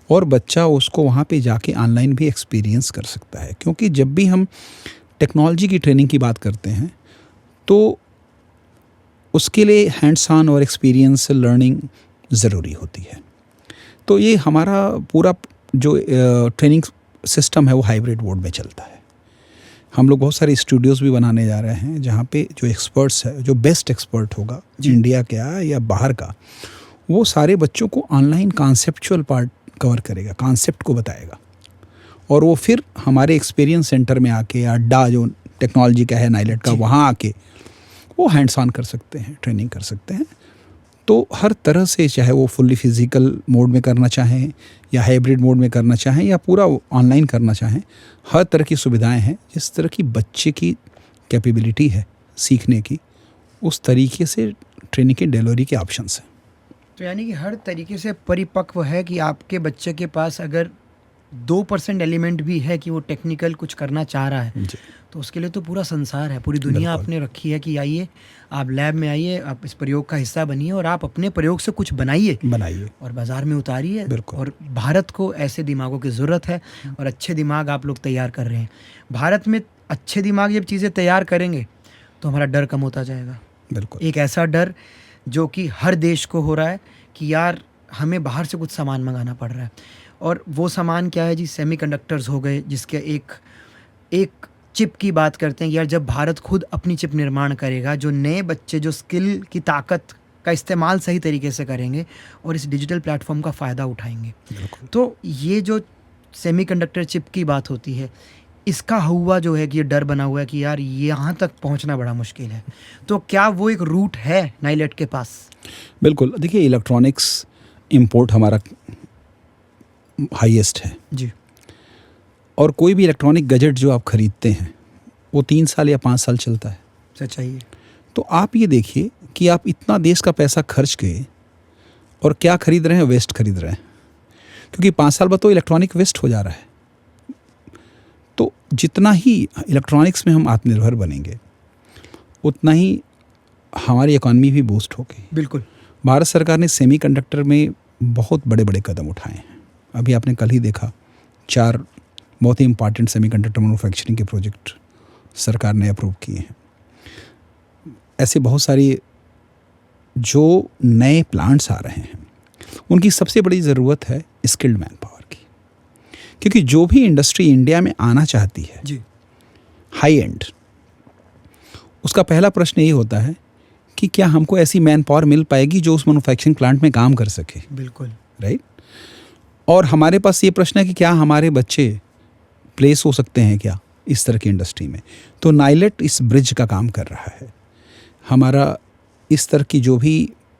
और बच्चा उसको वहाँ पे जाके ऑनलाइन भी एक्सपीरियंस कर सकता है। क्योंकि जब भी हम टेक्नोलॉजी की ट्रेनिंग की बात करते हैं तो उसके लिए हैंड्स ऑन और एक्सपीरियंस लर्निंग ज़रूरी होती है। तो ये हमारा पूरा जो ट्रेनिंग सिस्टम है वो हाइब्रिड मोड में चलता है। हम लोग बहुत सारे स्टूडियोज़ भी बनाने जा रहे हैं जहाँ पे जो एक्सपर्ट्स है, जो बेस्ट एक्सपर्ट होगा इंडिया का या बाहर का, वो सारे बच्चों को ऑनलाइन कॉन्सेप्चुअल पार्ट कवर करेगा, कॉन्सेप्ट को बताएगा, और वो फिर हमारे एक्सपीरियंस सेंटर में आके, अड्डा जो टेक्नोलॉजी का है नाइलेट का, वहाँ आके वो हैंड्स ऑन कर सकते हैं, ट्रेनिंग कर सकते हैं। तो हर तरह से, चाहे वो फुल्ली फिजिकल मोड में करना चाहें या हाइब्रिड मोड में करना चाहें या पूरा ऑनलाइन करना चाहें, हर तरह की सुविधाएं हैं। जिस तरह की बच्चे की कैपेबिलिटी है सीखने की, उस तरीके से ट्रेनिंग के डिलीवरी के ऑप्शंस हैं। तो यानी कि हर तरीके से परिपक्व है कि आपके बच्चे के पास अगर 2% एलिमेंट भी है कि वो टेक्निकल कुछ करना चाह रहा है, तो उसके लिए तो पूरा संसार है, पूरी दुनिया आपने रखी है कि आइए आप लैब में आइए, आप इस प्रयोग का हिस्सा बनिए और आप अपने प्रयोग से कुछ बनाइए और बाजार में उतारिए। और भारत को ऐसे दिमागों की ज़रूरत है और अच्छे दिमाग आप लोग तैयार कर रहे हैं। भारत में अच्छे दिमाग जब चीज़ें तैयार करेंगे तो हमारा डर कम होता जाएगा। बिल्कुल। एक ऐसा डर जो कि हर देश को हो रहा है कि यार हमें बाहर से कुछ सामान मंगाना पड़ रहा है, और वो सामान क्या है जी, सेमीकंडक्टर्स हो गए, जिसके एक चिप की बात करते हैं कि यार जब भारत खुद अपनी चिप निर्माण करेगा, जो नए बच्चे जो स्किल की ताकत का इस्तेमाल सही तरीके से करेंगे और इस डिजिटल प्लेटफॉर्म का फ़ायदा उठाएंगे, तो ये जो सेमीकंडक्टर चिप की बात होती है, इसका हुआ जो है कि ये डर बना हुआ है कि यार यहाँ तक पहुँचना बड़ा मुश्किल है। तो क्या वो एक रूट है नाइलेट के पास? बिल्कुल, देखिए इलेक्ट्रॉनिक्स इंपोर्ट हमारा हाईएस्ट है जी। और कोई भी इलेक्ट्रॉनिक गैजेट जो आप खरीदते हैं वो 3 साल या 5 साल चलता है। सच्चाई है। तो आप ये देखिए कि आप इतना देश का पैसा खर्च के और क्या खरीद रहे हैं, वेस्ट खरीद रहे हैं, क्योंकि 5 साल बाद तो इलेक्ट्रॉनिक वेस्ट हो जा रहा है। तो जितना ही इलेक्ट्रॉनिक्स में हम आत्मनिर्भर बनेंगे उतना ही हमारी इकॉनमी भी बूस्ट होगी। बिल्कुल। भारत सरकार ने सेमीकंडक्टर में बहुत बड़े बड़े कदम उठाए हैं। अभी आपने कल ही देखा 4 बहुत ही इंपॉर्टेंट सेमीकंडक्टर मैन्युफैक्चरिंग के प्रोजेक्ट सरकार ने अप्रूव किए हैं। ऐसे बहुत सारी जो नए प्लांट्स आ रहे हैं उनकी सबसे बड़ी ज़रूरत है स्किल्ड मैन पावर की, क्योंकि जो भी इंडस्ट्री इंडिया में आना चाहती है जी। हाई एंड, उसका पहला प्रश्न यही होता है कि क्या हमको ऐसी मैन पावर मिल पाएगी जो उस मैन्युफैक्चरिंग प्लांट में काम कर सके। बिल्कुल। राइट। और हमारे पास ये प्रश्न है कि क्या हमारे बच्चे प्लेस हो सकते हैं क्या इस तरह की इंडस्ट्री में। तो नाइलेट इस ब्रिज का काम कर रहा है। हमारा इस तरह की जो भी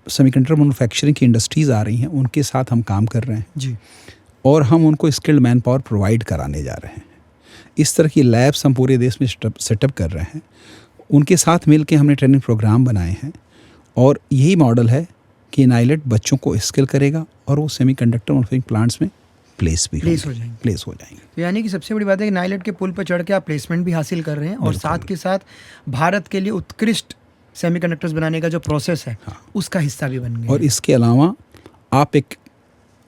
सेमीकंडक्टर मैन्युफैक्चरिंग की इंडस्ट्रीज़ आ रही हैं उनके साथ हम काम कर रहे हैं जी। और हम उनको स्किल्ड मैन पावर प्रोवाइड कराने जा रहे हैं। इस तरह की लैब्स हम पूरे देश में सेटअप कर रहे हैं। उनके साथ मिल के हमने ट्रेनिंग प्रोग्राम बनाए हैं और यही मॉडल है कि नाइलेट बच्चों को स्किल करेगा और वो सेमीकंडक्टर मैन्युफैक्चरिंग प्लांट्स में प्लेस हो जाएंगे। तो यानी कि सबसे बड़ी बात है कि नाइलेट के पुल पर चढ़ के आप प्लेसमेंट भी हासिल कर रहे हैं और साथ के साथ भारत के लिए उत्कृष्ट सेमीकंडक्टर्स बनाने का जो प्रोसेस है उसका हिस्सा भी बन गए। और इसके अलावा आप एक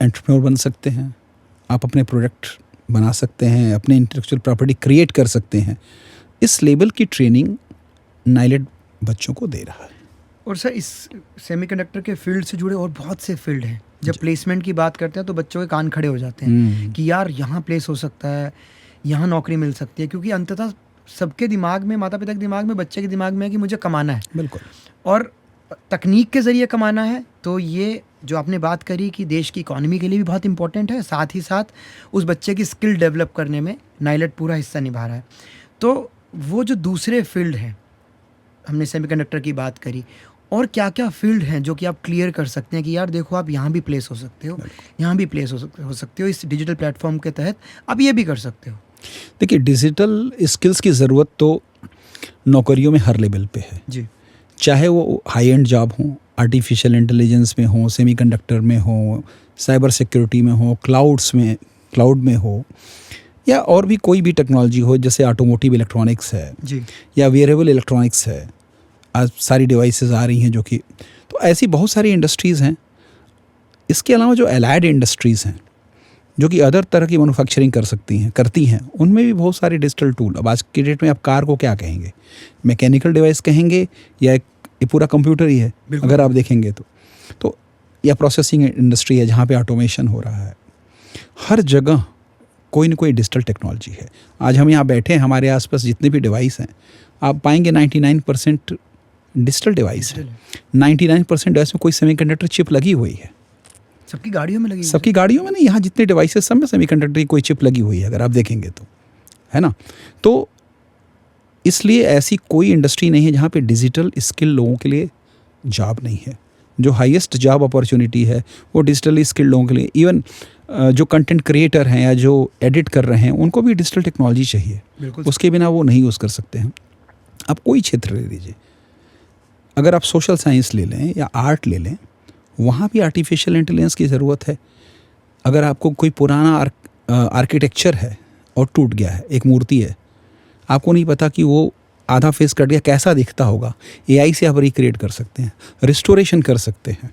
एंटरप्रेन्योर बन सकते हैं, आप अपने प्रोडक्ट बना सकते हैं, अपने इंटेलेक्चुअल प्रॉपर्टी क्रिएट कर सकते हैं। इस लेवल की ट्रेनिंग नाइलेट बच्चों को दे रहा है। और सर इस सेमीकंडक्टर के फील्ड से जुड़े और बहुत से फील्ड हैं। जब प्लेसमेंट की बात करते हैं तो बच्चों के कान खड़े हो जाते हैं कि यार यहाँ प्लेस हो सकता है, यहाँ नौकरी मिल सकती है, क्योंकि अंततः सबके दिमाग में, माता पिता के दिमाग में, बच्चे के दिमाग में है कि मुझे कमाना है। बिल्कुल। और तकनीक के ज़रिए कमाना है। तो ये जो आपने बात करी कि देश की इकॉनमी के लिए भी बहुत इंपॉर्टेंट है, साथ ही साथ उस बच्चे की स्किल डेवलप करने में नाइलेट पूरा हिस्सा निभा रहा है। तो वो जो दूसरे फील्ड हैं, हमने सेमीकंडक्टर की बात करी, और क्या क्या फील्ड हैं जो कि आप क्लियर कर सकते हैं कि यार देखो आप यहाँ भी प्लेस हो सकते हो, यहाँ भी प्लेस हो सकते हो, इस डिजिटल प्लेटफॉर्म के तहत आप ये भी कर सकते हो। देखिए डिजिटल स्किल्स की ज़रूरत तो नौकरियों में हर लेवल पे है जी। चाहे वो हाई एंड जॉब हो, आर्टिफिशियल इंटेलिजेंस में हो, सेमीकंडक्टर में हो, साइबर सिक्योरिटी में हो, क्लाउड में हो, या और भी कोई भी टेक्नोलॉजी हो, जैसे ऑटोमोटिव इलेक्ट्रॉनिक्स है जी, या वेयरेबल इलेक्ट्रॉनिक्स है। आज सारी डिवाइसेस आ रही हैं जो कि, तो ऐसी बहुत सारी इंडस्ट्रीज़ हैं। इसके अलावा जो एलाइड इंडस्ट्रीज़ हैं जो कि अदर तरह की मैन्युफैक्चरिंग करती हैं, उनमें भी बहुत सारे डिजिटल टूल। अब आज की डेट में आप कार को क्या कहेंगे, मैकेनिकल डिवाइस कहेंगे या ये पूरा कंप्यूटर ही है अगर आप देखेंगे तो या प्रोसेसिंग इंडस्ट्री है जहाँ पे ऑटोमेशन हो रहा है। हर जगह कोई न कोई डिजिटल टेक्नोलॉजी है। आज हम यहाँ बैठे हैं, हमारे आसपास जितने भी डिवाइस हैं आप पाएंगे 99% डिजिटल डिवाइस है। 99% डिवाइस में कोई सेमीकंडक्टर चिप लगी हुई है। सबकी गाड़ियों में लगी, सबकी गाड़ियों में नहीं, यहाँ जितने डिवाइसेस सब में सेमीकंडक्टर की कोई चिप लगी हुई है अगर आप देखेंगे तो, है ना। तो इसलिए ऐसी कोई इंडस्ट्री नहीं है जहाँ पे डिजिटल स्किल लोगों के लिए जॉब नहीं है। जो हाईएस्ट जॉब अपॉर्चुनिटी है वो डिजिटली स्किल लोगों के लिए। इवन जो कंटेंट क्रिएटर हैं या जो एडिट कर रहे हैं उनको भी डिजिटल टेक्नोलॉजी चाहिए, उसके बिना वो नहीं यूज़ कर सकते हैं। आप कोई क्षेत्र ले लीजिए, अगर आप सोशल साइंस ले लें या आर्ट ले लें, वहाँ भी आर्टिफिशियल इंटेलिजेंस की ज़रूरत है। अगर आपको कोई पुराना आर्किटेक्चर है और टूट गया है, एक मूर्ति है, आपको नहीं पता कि वो आधा फेस कट गया कैसा दिखता होगा, एआई से आप रिक्रिएट कर सकते हैं, रिस्टोरेशन कर सकते हैं,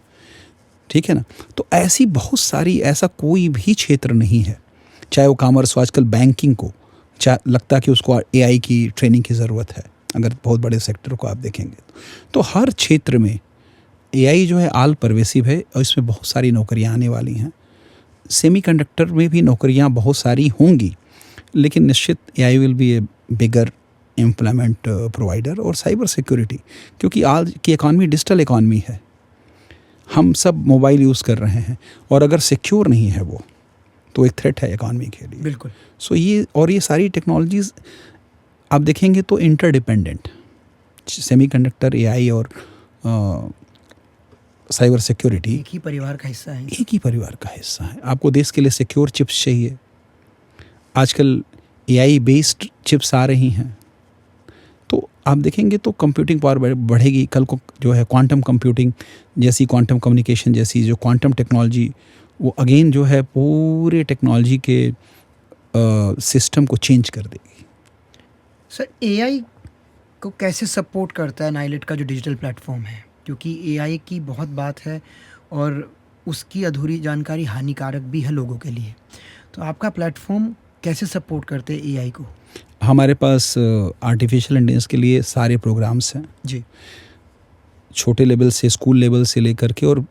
ठीक है ना। तो ऐसी बहुत सारी, ऐसा कोई भी क्षेत्र नहीं है, चाहे वो कॉमर्स हो, आजकल बैंकिंग को लगता कि उसको एआई की ट्रेनिंग की ज़रूरत है। अगर बहुत बड़े सेक्टर को आप देखेंगे तो हर क्षेत्र में एआई जो है आल परवेसिव है और इसमें बहुत सारी नौकरियां आने वाली हैं। सेमीकंडक्टर में भी नौकरियां बहुत सारी होंगी, लेकिन निश्चित AI will be A bigger employment provider. और साइबर सिक्योरिटी, क्योंकि आज की इकॉनमी डिजिटल इकॉनमी है, हम सब मोबाइल यूज़ कर रहे हैं, और अगर सिक्योर नहीं है वो तो एक थ्रेट है इकॉनमी के लिए। बिल्कुल। सो ये सारी टेक्नोलॉजीज़ आप देखेंगे तो इंटरडिपेंडेंट, सेमीकंडक्टर, एआई और साइबर सिक्योरिटी एक ही परिवार का हिस्सा है। एक ही परिवार का हिस्सा है। आपको देश के लिए सिक्योर चिप्स चाहिए, आजकल एआई बेस्ड चिप्स आ रही हैं, तो आप देखेंगे तो कंप्यूटिंग पावर बढ़ेगी। कल को जो है क्वांटम कंप्यूटिंग जैसी, क्वांटम कम्युनिकेशन जैसी जो क्वांटम टेक्नोलॉजी, वो अगेन जो है पूरे टेक्नोलॉजी के सिस्टम को चेंज कर देगी। सर, एआई को कैसे सपोर्ट करता है नाइलेट का जो डिजिटल प्लेटफॉर्म है? क्योंकि एआई की बहुत बात है और उसकी अधूरी जानकारी हानिकारक भी है लोगों के लिए, तो आपका प्लेटफॉर्म कैसे सपोर्ट करते हैं एआई को? हमारे पास आर्टिफिशियल इंटेलिजेंस के लिए सारे प्रोग्राम्स हैं जी। छोटे लेवल से, स्कूल लेवल से लेकर के और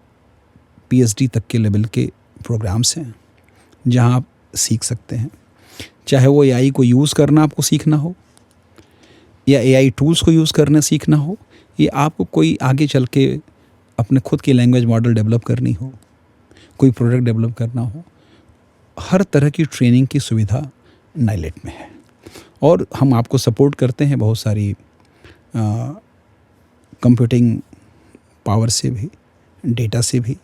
पीएचडी तक के लेवल के प्रोग्राम्स हैं जहां आप सीख सकते हैं। चाहे वो एआई को यूज़ करना आपको सीखना हो, या एआई टूल्स को यूज़ करना सीखना हो, या आपको कोई आगे चल के अपने खुद की लैंग्वेज मॉडल डेवलप करनी हो, कोई प्रोडक्ट डेवलप करना हो, हर तरह की ट्रेनिंग की सुविधा नाइलेट में है। और हम आपको सपोर्ट करते हैं बहुत सारी कंप्यूटिंग पावर से भी, डेटा से भी,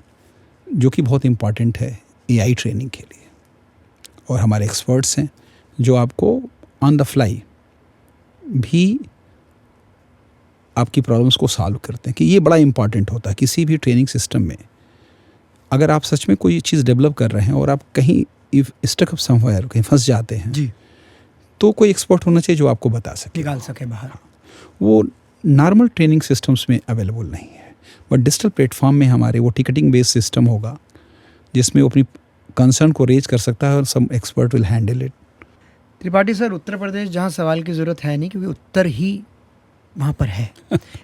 जो कि बहुत इम्पॉर्टेंट है एआई ट्रेनिंग के लिए। और हमारे एक्सपर्ट्स हैं जो आपको ऑन द फ्लाई भी आपकी प्रॉब्लम्स को सॉल्व करते हैं, कि ये बड़ा इम्पॉर्टेंट होता है किसी भी ट्रेनिंग सिस्टम में। अगर आप सच में कोई चीज़ डेवलप कर रहे हैं और आप कहीं इफ स्टक अप समवेयर, कहीं फंस जाते हैं जी। तो कोई एक्सपर्ट होना चाहिए जो आपको बता सके, निकाल सके बाहर। वो नॉर्मल ट्रेनिंग सिस्टम्स में अवेलेबल नहीं है। बट डिजिटल प्लेटफॉर्म में हमारे वो टिकटिंग बेस्ड सिस्टम होगा जिसमें वो अपनी कंसर्न को रेज कर सकता है और some expert will handle it. Tripathi sir, Uttar Pradesh जहाँ सवाल की ज़रूरत है नहीं, क्योंकि उत्तर ही वहाँ पर है।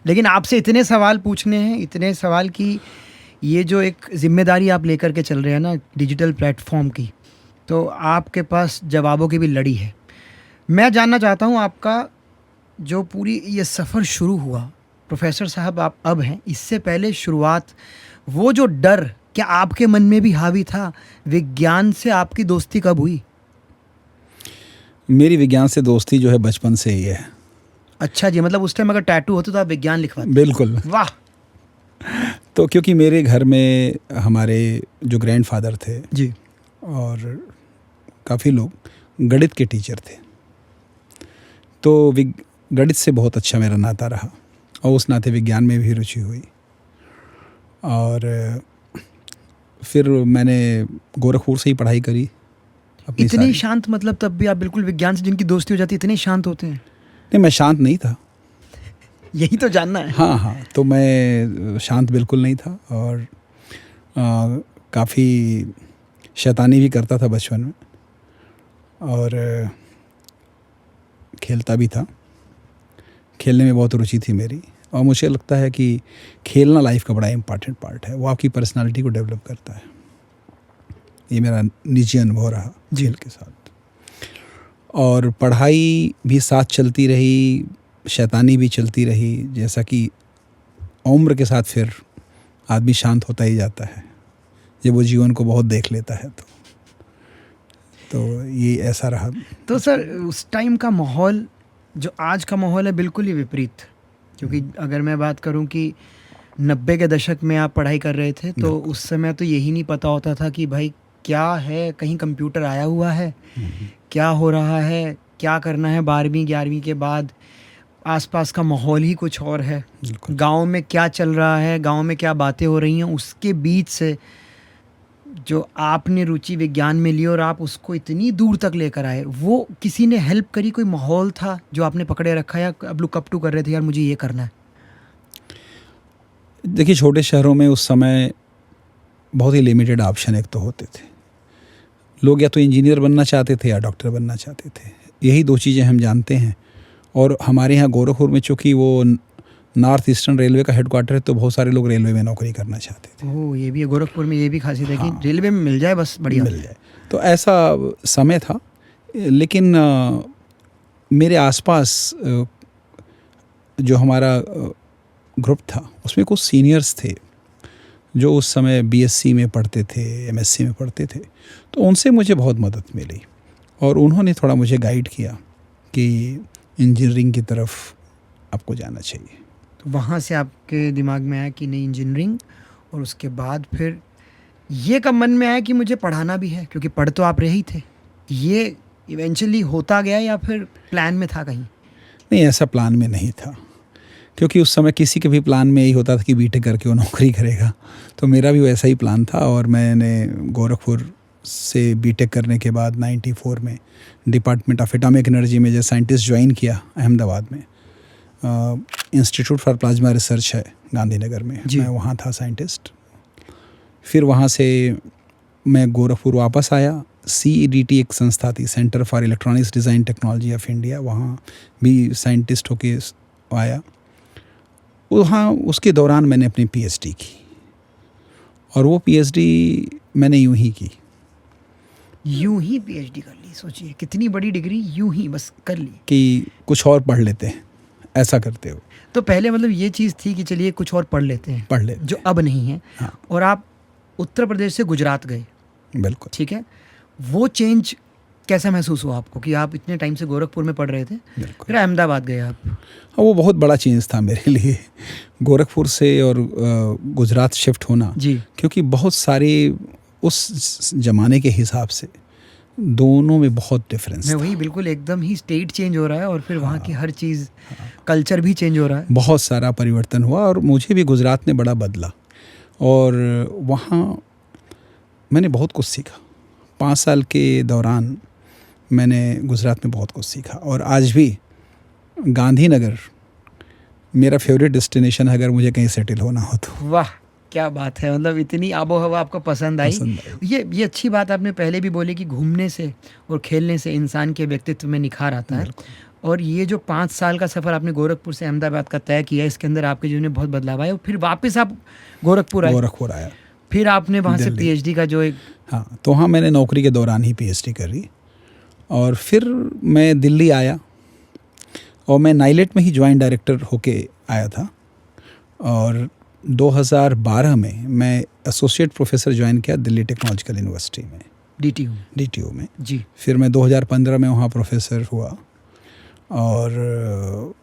लेकिन आपसे इतने सवाल पूछने हैं, इतने सवाल की ये जो एक जिम्मेदारी आप लेकर के चल रहे हैं ना डिजिटल प्लेटफॉर्म की, तो आपके पास जवाबों की भी लड़ी है। मैं जानना चाहता हूँ आपका जो पूरी ये सफ़र शुरू हुआ, प्रोफेसर साहब आप अब हैं, इससे पहले शुरुआत, वो जो डर क्या आपके मन में भी हावी था? विज्ञान से आपकी दोस्ती कब हुई? मेरी विज्ञान से दोस्ती जो है बचपन से ही है। अच्छा जी, मतलब उस टाइम अगर टैटू होता तो आप विज्ञान लिखवाते? बिल्कुल। वाह। तो क्योंकि मेरे घर में हमारे जो ग्रैंडफादर थे जी। और काफ़ी लोग गणित के टीचर थे, तो गणित से बहुत अच्छा मेरा नाता रहा और उस नाते विज्ञान में भी रुचि हुई। और फिर मैंने गोरखपुर से ही पढ़ाई करी अपनी इतनी सारी। शांत, मतलब तब भी आप बिल्कुल विज्ञान से जिनकी दोस्ती हो जाती है इतने शांत होते हैं? नहीं, मैं शांत नहीं था। यही तो जानना है। हाँ, तो मैं शांत बिल्कुल नहीं था और काफ़ी शैतानी भी करता था बचपन में और खेलता भी था। खेलने में बहुत रुचि थी मेरी और मुझे लगता है कि खेलना लाइफ का बड़ा इम्पॉर्टेंट पार्ट है, वो आपकी पर्सनालिटी को डेवलप करता है। ये मेरा निजी अनुभव रहा खेल के साथ। और पढ़ाई भी साथ चलती रही, शैतानी भी चलती रही, जैसा कि उम्र के साथ फिर आदमी शांत होता ही जाता है जब वो जीवन को बहुत देख लेता है। तो ये ऐसा रहा। तो सर उस टाइम का माहौल जो आज का माहौल है बिल्कुल ही विपरीत, क्योंकि अगर मैं बात करूं कि 90 के दशक में आप पढ़ाई कर रहे थे तो उस समय तो यही नहीं पता होता था कि भाई क्या है, कहीं कंप्यूटर आया हुआ है, क्या हो रहा है, क्या करना है 12वीं 11वीं के बाद। आसपास का माहौल ही कुछ और है, गांव में क्या चल रहा है, गांव में क्या बातें हो रही हैं, उसके बीच से जो आपने रुचि विज्ञान में ली और आप उसको इतनी दूर तक लेकर आए, वो किसी ने हेल्प करी? कोई माहौल था जो आपने पकड़े रखा, या अब लुक अप टू कर रहे थे यार मुझे ये करना है? देखिए, छोटे शहरों में उस समय बहुत ही लिमिटेड ऑप्शन एक तो होते थे। लोग या तो इंजीनियर बनना चाहते थे या डॉक्टर बनना चाहते थे, यही दो चीज़ें हम जानते हैं। और हमारे यहाँ गोरखपुर में चूँकि वो नॉर्थ ईस्टर्न रेलवे का हेडक्वार्टर है, तो बहुत सारे लोग रेलवे में नौकरी करना चाहते थे। ओह, ये भी है गोरखपुर में, ये भी खासियत है कि रेलवे में मिल जाए बस बढ़िया मिल जाए, तो ऐसा समय था। लेकिन मेरे आसपास जो हमारा ग्रुप था उसमें कुछ सीनियर्स थे जो उस समय बीएससी में पढ़ते थे, एमएससी में पढ़ते थे, तो उनसे मुझे बहुत मदद मिली और उन्होंने थोड़ा मुझे गाइड किया कि इंजीनियरिंग की तरफ आपको जाना चाहिए। तो वहाँ से आपके दिमाग में आया कि नहीं इंजीनियरिंग, और उसके बाद फिर ये कब मन में आया कि मुझे पढ़ाना भी है, क्योंकि पढ़ तो आप रहे ही थे, ये इवेंचुअली होता गया या फिर प्लान में था कहीं? नहीं, ऐसा प्लान में नहीं था, क्योंकि उस समय किसी के भी प्लान में यही होता था कि बीटेक करके वो नौकरी करेगा, तो मेरा भी वैसा ही प्लान था। और मैंने गोरखपुर से बीटेक करने के बाद 94 में डिपार्टमेंट ऑफ एटॉमिक एनर्जी में जैसे साइंटिस्ट ज्वाइन किया अहमदाबाद में। इंस्टीट्यूट फॉर प्लाज्मा रिसर्च है गांधीनगर में, मैं वहाँ था साइंटिस्ट। फिर वहाँ से मैं गोरखपुर वापस आया। CEDT एक संस्था थी, centre for electronics design technology of India, वहाँ भी साइंटिस्ट होके आया। वहाँ उसके दौरान मैंने अपनी PhD की, और वो PhD मैंने यूं ही की। यूं ही PhD कर ली? सोचिए कितनी बड़ी डिग्री, यूं ही बस कर ली कि कुछ और पढ़ लेते हैं, ऐसा करते हो। तो पहले मतलब ये चीज़ थी कि चलिए कुछ और पढ़ लेते हैं, जो अब नहीं है। हाँ। और आप उत्तर प्रदेश से गुजरात गए। बिल्कुल। ठीक है, वो चेंज कैसा महसूस हुआ आपको कि आप इतने टाइम से गोरखपुर में पढ़ रहे थे, फिर अहमदाबाद गए आप? हाँ, वो बहुत बड़ा चेंज था मेरे लिए, गोरखपुर से और गुजरात शिफ्ट होना जी। क्योंकि बहुत सारे उस ज़माने के हिसाब से दोनों में बहुत डिफरेंस था। वही बिल्कुल एकदम ही स्टेट चेंज हो रहा है और फिर वहाँ की हर चीज़, कल्चर भी चेंज हो रहा है, बहुत सारा परिवर्तन हुआ। और मुझे भी गुजरात ने बड़ा बदला, और वहाँ मैंने बहुत कुछ सीखा। 5 साल के दौरान मैंने गुजरात में बहुत कुछ सीखा, और आज भी गांधीनगर मेरा फेवरेट डेस्टिनेशन है अगर मुझे कहीं सेटल होना हो तो। वाह क्या बात है, मतलब इतनी आबो हवा आपको पसंद आई। ये अच्छी बात आपने पहले भी बोली कि घूमने से और खेलने से इंसान के व्यक्तित्व में निखार आता है। और ये जो 5 साल का सफ़र आपने गोरखपुर से अहमदाबाद का तय किया, इसके अंदर आपके जीवन में बहुत बदलाव आया। और फिर वापस आप गोरखपुर आया, फिर आपने वहाँ से PhD का जो एक, हाँ, तो हाँ मैंने नौकरी के दौरान ही PhD करी, और फिर मैं दिल्ली आया, और मैं नाइलेट में ही ज्वाइंट डायरेक्टर होके आया था। और 2012 में मैं एसोसिएट प्रोफेसर ज्वाइन किया दिल्ली टेक्नोलॉजिकल यूनिवर्सिटी में, DTU में जी। फिर मैं 2015 में वहाँ प्रोफेसर हुआ, और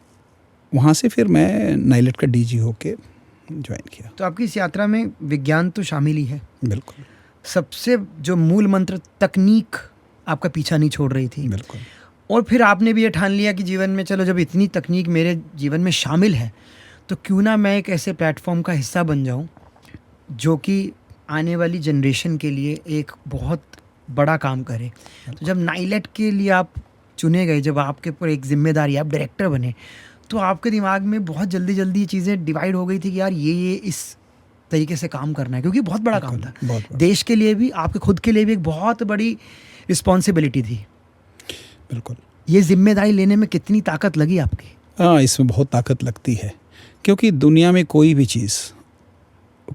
वहाँ से फिर मैं नाइलेट का DG होके ज्वाइन किया। तो आपकी इस यात्रा में विज्ञान तो शामिल ही है। बिल्कुल। सबसे जो मूल मंत्र तकनीक आपका पीछा नहीं छोड़ रही थी। बिल्कुल। और फिर आपने भी ये ठान लिया कि जीवन में चलो जब इतनी तकनीक मेरे जीवन में शामिल है तो क्यों ना मैं एक ऐसे प्लेटफॉर्म का हिस्सा बन जाऊं जो कि आने वाली जनरेशन के लिए एक बहुत बड़ा काम करे। तो जब नाइलेट के लिए आप चुने गए, जब आपके ऊपर एक जिम्मेदारी, आप डायरेक्टर बने, तो आपके दिमाग में बहुत जल्दी जल्दी चीज़ें डिवाइड हो गई थी कि यार ये इस तरीके से काम करना है, क्योंकि बहुत बड़ा काम था, देश के लिए भी, आपके खुद के लिए भी एक बहुत बड़ी रिस्पॉन्सिबिलिटी थी। बिल्कुल। ये जिम्मेदारी लेने में कितनी ताकत लगी आपकी? हाँ, इसमें बहुत ताकत लगती है, क्योंकि दुनिया में कोई भी चीज़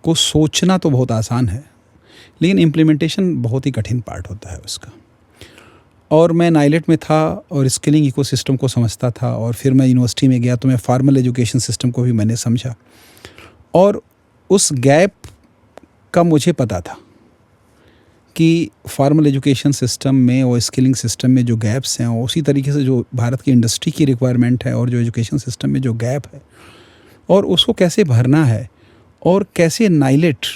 को सोचना तो बहुत आसान है, लेकिन इम्प्लीमेंटेशन बहुत ही कठिन पार्ट होता है उसका। और मैं नाइलेट में था और स्किलिंग इकोसिस्टम को समझता था, और फिर मैं यूनिवर्सिटी में गया तो मैं फॉर्मल एजुकेशन सिस्टम को भी मैंने समझा, और उस गैप का मुझे पता था कि फॉर्मल एजुकेशन सिस्टम में और स्किलिंग सिस्टम में जो गैप्स हैं, उसी तरीके से जो भारत की इंडस्ट्री की रिक्वायरमेंट है और जो एजुकेशन सिस्टम में जो गैप है, और उसको कैसे भरना है, और कैसे नाइलेट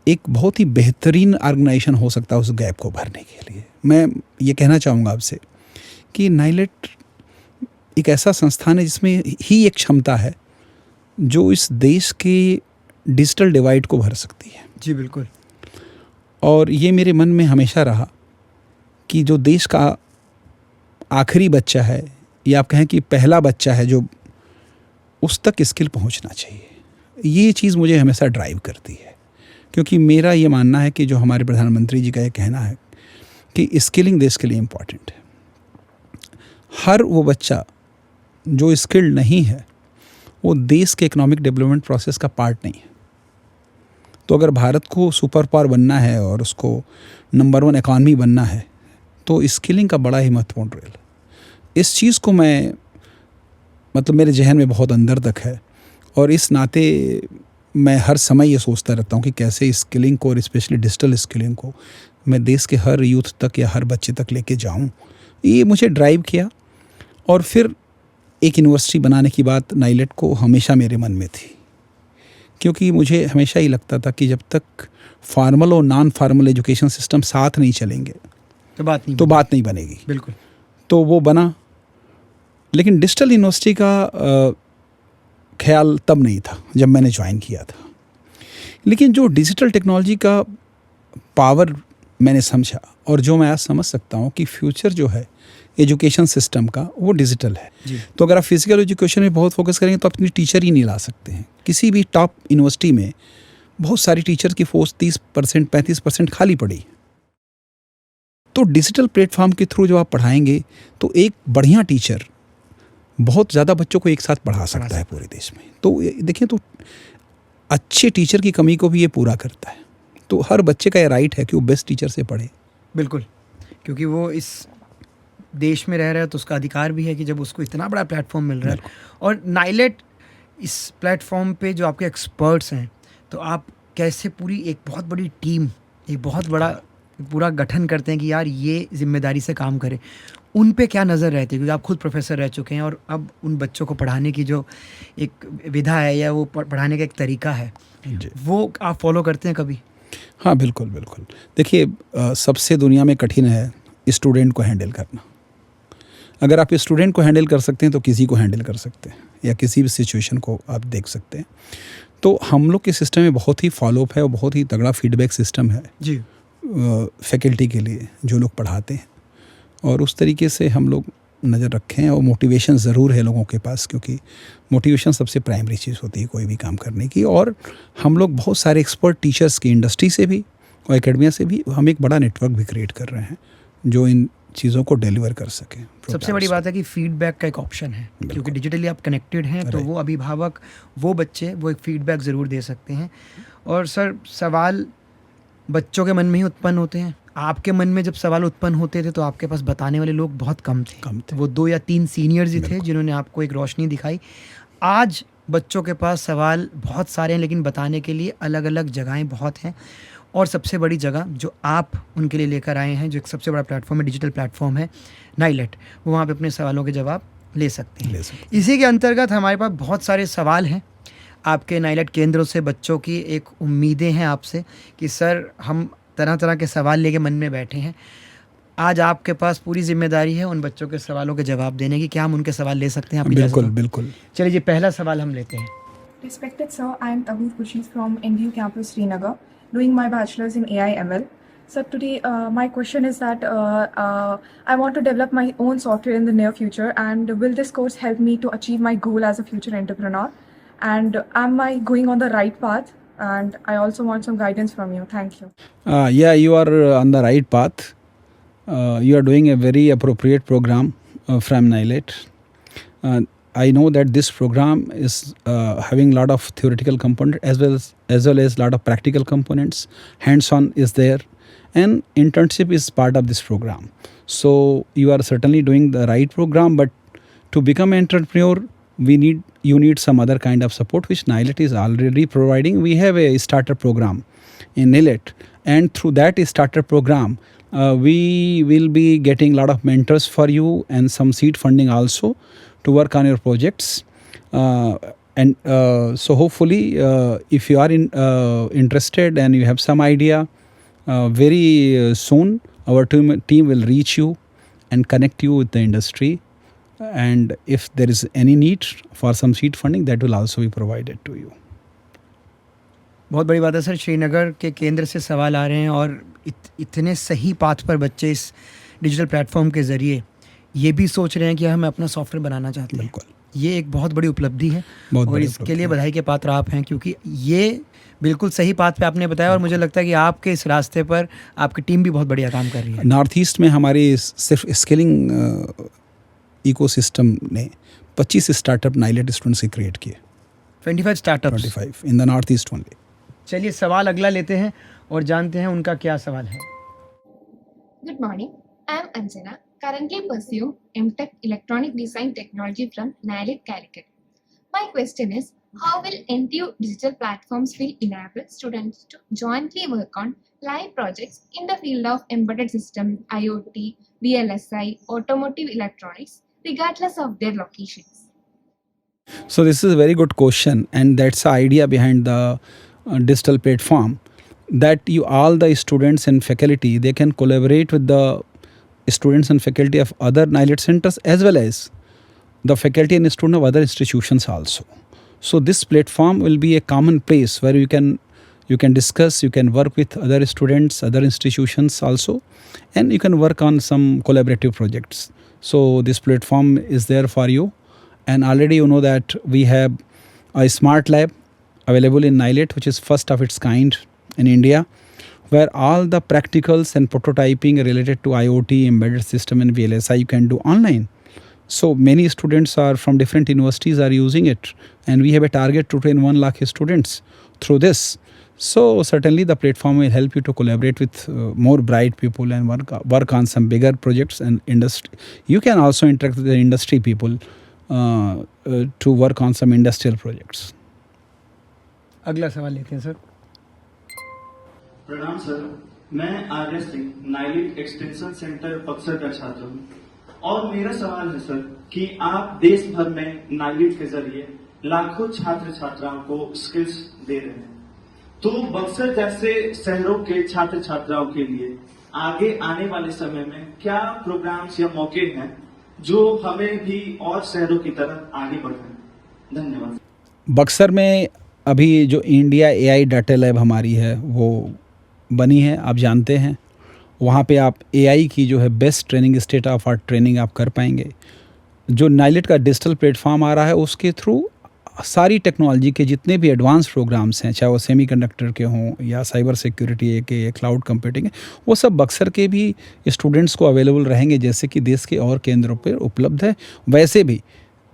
एक बहुत ही बेहतरीन ऑर्गेनाइजेशन हो सकता है उस गैप को भरने के लिए। मैं ये कहना चाहूँगा आपसे कि नाइलेट एक ऐसा संस्थान है जिसमें ही एक क्षमता है जो इस देश के डिजिटल डिवाइड को भर सकती है। जी बिल्कुल। और ये मेरे मन में हमेशा रहा कि जो देश का आखिरी बच्चा है, या आप कहें कि पहला बच्चा है, जो उस तक स्किल पहुंचना चाहिए, ये चीज़ मुझे हमेशा ड्राइव करती है। क्योंकि मेरा ये मानना है कि जो हमारे प्रधानमंत्री जी का ये कहना है कि स्किलिंग देश के लिए इम्पॉर्टेंट है। हर वो बच्चा जो स्किल्ड नहीं है वो देश के इकोनॉमिक डेवलपमेंट प्रोसेस का पार्ट नहीं है। तो अगर भारत को सुपर पावर बनना है और उसको नंबर 1 इकॉनमी बनना है तो स्किलिंग का बड़ा ही महत्वपूर्ण रोल है। इस चीज़ को मैं मतलब मेरे जहन में बहुत अंदर तक है और इस नाते मैं हर समय ये सोचता रहता हूँ कि कैसे स्किलिंग को और स्पेशली डिजिटल स्किलिंग को मैं देश के हर यूथ तक या हर बच्चे तक लेके जाऊँ। ये मुझे ड्राइव किया और फिर एक यूनिवर्सिटी बनाने की बात नाइलेट को हमेशा मेरे मन में थी, क्योंकि मुझे हमेशा ही लगता था कि जब तक फॉर्मल और नॉन फॉर्मल एजुकेशन सिस्टम साथ नहीं चलेंगे तो बात नहीं बनेगी। बिल्कुल। तो वो बना, लेकिन डिजिटल यूनिवर्सिटी का ख्याल तब नहीं था जब मैंने ज्वाइन किया था। लेकिन जो डिजिटल टेक्नोलॉजी का पावर मैंने समझा और जो मैं आज समझ सकता हूँ कि फ्यूचर जो है एजुकेशन सिस्टम का वो डिजिटल है। तो अगर आप फिजिकल एजुकेशन में बहुत फोकस करेंगे तो अपनी टीचर ही नहीं ला सकते हैं। किसी भी टॉप यूनिवर्सिटी में बहुत सारी टीचर की फोर्स 30% 35% खाली पड़ी। तो डिजिटल प्लेटफॉर्म के थ्रू जो आप पढ़ाएंगे तो एक बढ़िया टीचर बहुत ज़्यादा बच्चों को एक साथ पढ़ा सकता है पूरे देश में। तो देखिए, तो अच्छे टीचर की कमी को भी ये पूरा करता है। तो हर बच्चे का ये राइट है कि वो बेस्ट टीचर से पढ़े। बिल्कुल, क्योंकि वो इस देश में रह रहा है तो उसका अधिकार भी है कि जब उसको इतना बड़ा प्लेटफॉर्म मिल रहा है। और नाइलेट इस प्लेटफॉर्म पे जो आपके एक्सपर्ट्स हैं, तो आप कैसे पूरी एक बहुत बड़ी टीम, एक बहुत बड़ा पूरा गठन करते हैं कि यार ये जिम्मेदारी से काम करें। उन पे क्या नज़र रहती है, क्योंकि आप खुद प्रोफेसर रह चुके हैं और अब उन बच्चों को पढ़ाने की जो एक विधा है या वो पढ़ाने का एक तरीका है वो आप फॉलो करते हैं कभी? हाँ, बिल्कुल बिल्कुल। देखिए, सबसे दुनिया में कठिन है स्टूडेंट को हैंडल करना। अगर आप स्टूडेंट को हैंडल कर सकते हैं तो किसी को हैंडल कर सकते हैं या किसी भी सिचुएशन को आप देख सकते हैं। तो हम लोग के सिस्टम में बहुत ही फॉलोअप है और बहुत ही तगड़ा फीडबैक सिस्टम है जी फैकल्टी के लिए जो लोग पढ़ाते हैं, और उस तरीके से हम लोग नज़र रखें। और मोटिवेशन ज़रूर है लोगों के पास, क्योंकि मोटिवेशन सबसे प्राइमरी चीज़ होती है कोई भी काम करने की। और हम लोग बहुत सारे एक्सपर्ट टीचर्स की इंडस्ट्री से भी और एकेडमिया से भी हम एक बड़ा नेटवर्क भी क्रिएट कर रहे हैं जो इन चीज़ों को डिलीवर कर सकें। सबसे बड़ी बात है कि फीडबैक का एक ऑप्शन है, क्योंकि डिजिटली आप कनेक्टेड हैं तो वो अभिभावक, वो बच्चे, वो एक फीडबैक ज़रूर दे सकते हैं। और सर, सवाल बच्चों के मन में ही उत्पन्न होते हैं। आपके मन में जब सवाल उत्पन्न होते थे तो आपके पास बताने वाले लोग बहुत कम थे। वो 2 या 3 सीनियर्स ही थे जिन्होंने आपको एक रोशनी दिखाई। आज बच्चों के पास सवाल बहुत सारे हैं, लेकिन बताने के लिए अलग अलग जगहें बहुत हैं। और सबसे बड़ी जगह जो आप उनके लिए लेकर आए हैं, जो एक सबसे बड़ा प्लेटफॉर्म है, डिजिटल प्लेटफॉर्म है नाइलेट, वो वहाँ पे अपने सवालों के जवाब ले सकते हैं। इसी के अंतर्गत हमारे पास बहुत सारे सवाल हैं आपके नाइलेट केंद्रों से। बच्चों की एक उम्मीदें हैं आपसे कि सर, हम तरह तरह के सवाल लेके मन में बैठे हैं। आज आपके पास पूरी जिम्मेदारी है उन बच्चों के सवालों के जवाब देने की। क्या हम उनके सवाल ले सकते हैं? बिल्कुल बिल्कुल। चलिए जी, पहला सवाल हम लेते हैं। Respected sir, I am Taboof Khurshid from NDU campus Srinagar, doing my bachelor's in AI/ML. So today, my question is that I want to develop my own software in the near future, and will this course help me to achieve my goal as a future entrepreneur? And am I going on the right path? And I also want some guidance from you. Thank you. Yeah, you are on the right path. You are doing a very appropriate program from NILET. I know that this program is having a lot of theoretical component as well as lot of practical components. Hands-on is there, and internship is part of this program. So you are certainly doing the right program. But to become an entrepreneur, you need some other kind of support, which NILET is already providing. We have a starter program in NILET, and through that starter program, we will be getting a lot of mentors for you and some seed funding also to work on your projects. So hopefully, if you are interested and you have some idea, very soon our team will reach you and connect you with the industry. And if there is any need for some seed funding, that will also be provided to you. बहुत बड़ी बात है sir, Srinagar के केंद्र से सवाल आ रहे हैं और इतने सही पाथ पर बच्चे इस डिजिटल प्लेटफॉर्म के ज़रिए ये भी सोच रहे हैं कि हम अपना सॉफ्टवेयर बनाना चाहते हैं। बिल्कुल, ये एक बहुत बड़ी उपलब्धि है और इसके लिए बधाई के पात्र आप हैं, क्योंकि ये बिल्कुल सही पाथ पे आपने बताया। और मुझे लगता है कि आपके इस रास्ते पर आपकी टीम भी बहुत बढ़िया काम कर रही है। नॉर्थ ईस्ट में हमारे सिर्फ स्केलिंग इकोसिस्टम ने 25 स्टार्टअप नाइलेट स्टूडेंट्स से क्रिएट किए। 25 startups. 25 in the northeast only. चलिए सवाल अगला लेते हैं और जानते हैं उनका क्या सवाल है। Good morning. I am Anjana, currently pursuing MTech Electronic Design Technology from NILIT, Calicut. My question is, how will NTU digital platforms will enable students to jointly work on live projects in the field of embedded system, IoT, VLSI, automotive electronics, regardless of their locations? So this is a very good question, and that's the idea behind the digital platform, that you all the students and faculty, they can collaborate with the students and faculty of other NILIT centers as well as the faculty and students of other institutions also. So this platform will be a common place where you can discuss, you can work with other students, other institutions also, and you can work on some collaborative projects. So this platform is there for you, and already you know that we have a smart lab available in NILIT, which is first of its kind in India, where all the practicals and prototyping related to IoT, embedded system and VLSI you can do online. So many students are from different universities are using it, and we have a target to train 1 lakh students through this. So certainly the platform will help you to collaborate with more bright people and work on some bigger projects and industry. You can also interact with the industry people to work on some industrial projects. अगला सवाल लेते हैं sir. प्रणाम sir, मैं Arya Singh NIELIT extension centre Buxar का छात्र हूँ और मेरा सवाल है सर कि आप देश भर में नाइलिट के जरिए लाखों छात्र छात्राओं को स्किल्स दे रहे हैं, तो बक्सर जैसे शहरों के छात्र छात्राओं के लिए आगे आने वाले समय में क्या प्रोग्राम्स या मौके हैं जो हमें भी और शहरों की तरफ आगे बढ़ाएं? धन्यवाद। बक्सर में अभी जो इंडिया AI डाटा लैब हमारी है वो बनी है, आप जानते हैं। वहाँ पे आप AI की जो है best training, state of art training आप कर पाएंगे। जो नाइलिट का डिजिटल प्लेटफॉर्म आ रहा है उसके थ्रू सारी टेक्नोलॉजी के जितने भी एडवांस प्रोग्राम्स हैं, चाहे वो सेमीकंडक्टर के हों या साइबर सिक्योरिटी के, क्लाउड कंप्यूटिंग, वो सब बक्सर के भी स्टूडेंट्स को अवेलेबल रहेंगे, जैसे कि देश के और केंद्रों पर उपलब्ध है। वैसे भी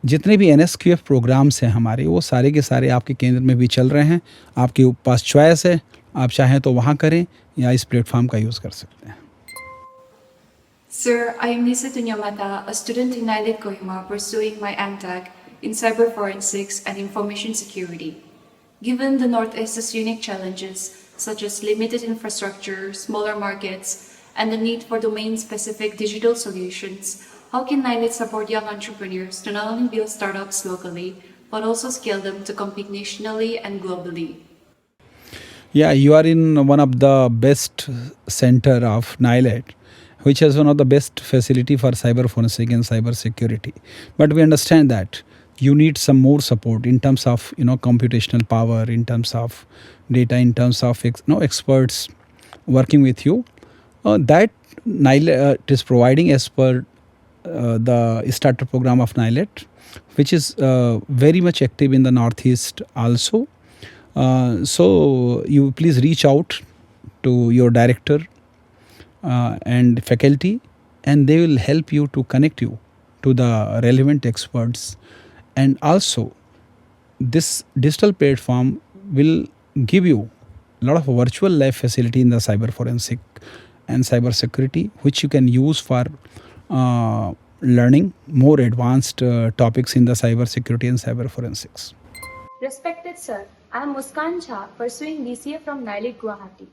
जितने भी NSQF प्रोग्राम्स हैं हमारे, वो सारे के सारे आपके केंद्र में भी चल रहे हैं। आपके पास चॉइस है, आप चाहें तो वहाँ करें या इस प्लेटफॉर्म का यूज़ कर सकते हैं। Sir, I am Nisa Tunyamata, a student in NILIT Kohima pursuing my MTech in Cyber Forensics and Information Security. Given the Northeast's unique challenges, such as limited infrastructure, smaller markets, and the need for domain-specific digital solutions, how can NILIT support young entrepreneurs to not only build startups locally, but also scale them to compete nationally and globally? Yeah, you are in one of the best center of NILIT, which has one of the best facility for cyber forensic and cyber security. But we understand that you need some more support in terms of computational power, in terms of data, in terms of experts working with you. That NILIT is providing as per the starter program of NILIT, which is very much active in the Northeast also. So you please reach out to your director and faculty, and they will help you to connect you to the relevant experts. And also this digital platform will give you a lot of virtual lab facility in the cyber forensic and cyber security, which you can use for learning more advanced topics in the cyber security and cyber forensics. Respected sir, I am Muskan Jha, pursuing BCA from NILIT Guwahati.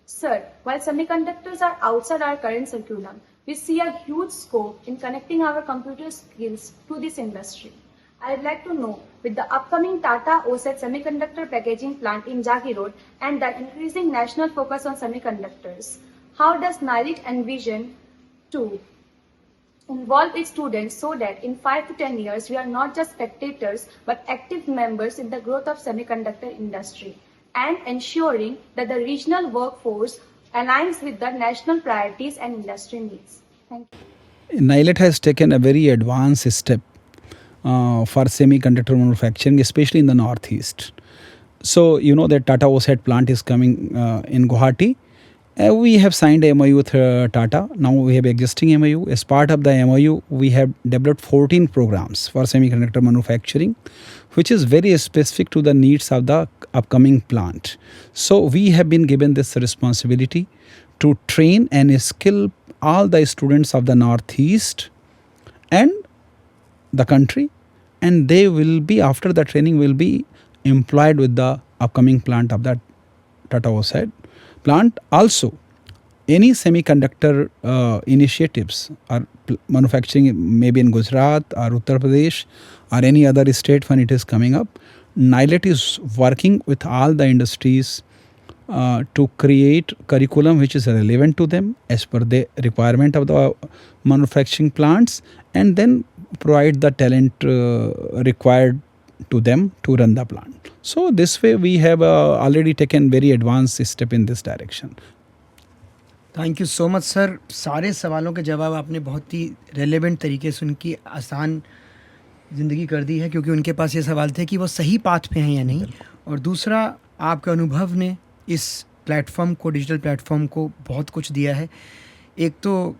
Sir, while semiconductors are outside our current curriculum, we see a huge scope in connecting our computer skills to this industry. I would like to know, with the upcoming Tata OSAT semiconductor packaging plant in Jagi Road and the increasing national focus on semiconductors, how does NILIT envision to involve its students so that in 5 to 10 years we are not just spectators but active members in the growth of semiconductor industry, and ensuring that the regional workforce aligns with the national priorities and industry needs? Thank you. NILIT has taken a very advanced step for semiconductor manufacturing, especially in the Northeast. So you know that Tata OSAT plant is coming in Guwahati, We have signed a MOU with Tata. Now we have existing MOU. As part of the MOU, we have developed 14 programs for semiconductor manufacturing, which is very specific to the needs of the upcoming plant. So we have been given this responsibility to train and skill all the students of the Northeast and the country, and they will be, after the training, will be employed with the upcoming plant of that Tata OSAT plant. Also, any semiconductor initiatives or manufacturing, maybe in Gujarat or Uttar Pradesh or any other state when it is coming up, NILET is working with all the industries to create curriculum which is relevant to them as per the requirement of the manufacturing plants, and then provide the talent required to them to run the plant. So this way we have already taken very advanced step in this direction. Thank you so much sir. सारे सवालों के जवाब आपने बहुत ही relevant तरीके से उनकी आसान ज़िंदगी कर दी है, क्योंकि उनके पास ये सवाल थे कि वो सही पाथ पे हैं या नहीं। और दूसरा, आपके अनुभव ने इस प्लेटफॉर्म को, डिजिटल प्लेटफॉर्म को बहुत कुछ दिया है। एक तो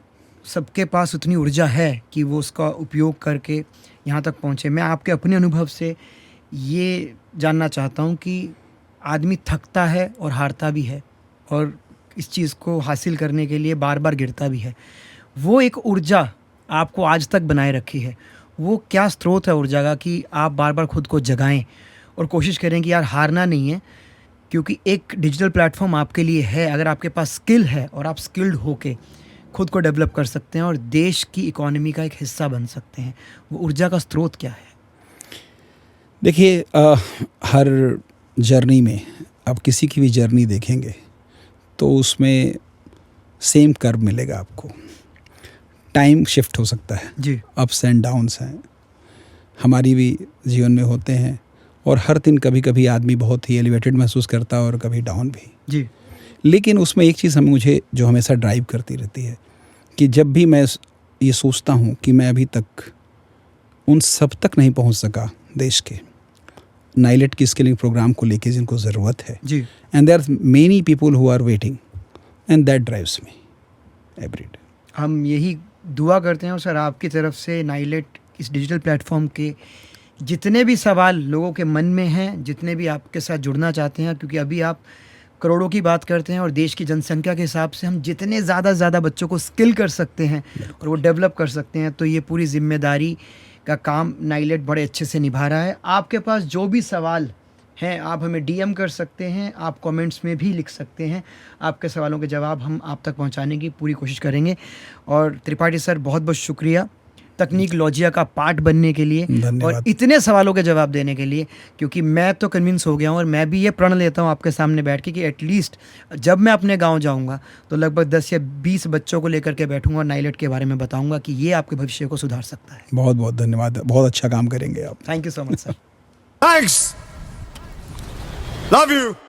सबके पास उतनी ऊर्जा है कि वो उसका उपयोग करके यहाँ तक पहुँचे। मैं आपके अपने अनुभव से ये जानना चाहता हूँ कि आदमी थकता है और हारता भी है, और इस चीज़ को हासिल करने के लिए बार बार गिरता भी है। वो एक ऊर्जा आपको आज तक बनाए रखी है, वो क्या स्रोत है ऊर्जा का कि आप बार बार खुद को जगाएं और कोशिश करें कि यार हारना नहीं है, क्योंकि एक डिजिटल प्लेटफॉर्म आपके लिए है। अगर आपके पास स्किल है और आप स्किल्ड होके खुद को डेवलप कर सकते हैं और देश की इकोनॉमी का एक हिस्सा बन सकते हैं, वो ऊर्जा का स्रोत क्या है? देखिए, हर जर्नी में, आप किसी की भी जर्नी देखेंगे तो उसमें सेम कर्व मिलेगा आपको। टाइम शिफ्ट हो सकता है जी, अप्स एंड डाउन्स हैं, हमारी भी जीवन में होते हैं, और हर दिन कभी कभी आदमी बहुत ही एलिवेटेड महसूस करता है और कभी डाउन भी जी। लेकिन उसमें एक चीज़ मुझे जो हमेशा ड्राइव करती रहती है कि जब भी मैं ये सोचता हूँ कि मैं अभी तक उन सब तक नहीं पहुँच सका देश के नाइलेट की स्किलिंग प्रोग्राम को लेके जिनको ज़रूरत है, जी, and there are many people who are waiting, and that drives me every day. हम यही दुआ करते हैं। और सर, आपकी तरफ से नाइलेट इस डिजिटल प्लेटफॉर्म के जितने भी सवाल लोगों के मन में हैं, जितने भी आपके साथ जुड़ना चाहते हैं, क्योंकि अभी आप करोड़ों की बात करते हैं और देश की जनसंख्या के हिसाब से हम जितने ज़्यादा बच्चों को स्किल कर सकते हैं और वो डेवलप कर सकते हैं, तो ये पूरी जिम्मेदारी का काम नाइलेट बड़े अच्छे से निभा रहा है। आपके पास जो भी सवाल हैं, आप हमें डीएम कर सकते हैं, आप कमेंट्स में भी लिख सकते हैं। आपके सवालों के जवाब हम आप तक पहुंचाने की पूरी कोशिश करेंगे। और त्रिपाठी सर, बहुत बहुत शुक्रिया तकनीक लॉजिया का पार्ट बनने के लिए और इतने सवालों के जवाब देने के लिए, क्योंकि मैं तो कन्विंस हो गया हूँ और मैं भी ये प्रण लेता हूँ आपके सामने बैठ के कि एटलीस्ट जब मैं अपने गांव जाऊँगा तो लगभग 10 या 20 बच्चों को लेकर के बैठूंगा और नाइलेट के बारे में बताऊँगा कि ये आपके भविष्य को सुधार सकता है। बहुत बहुत धन्यवाद, बहुत अच्छा काम करेंगे आप। Thank you so much sir. Thanks. Love you.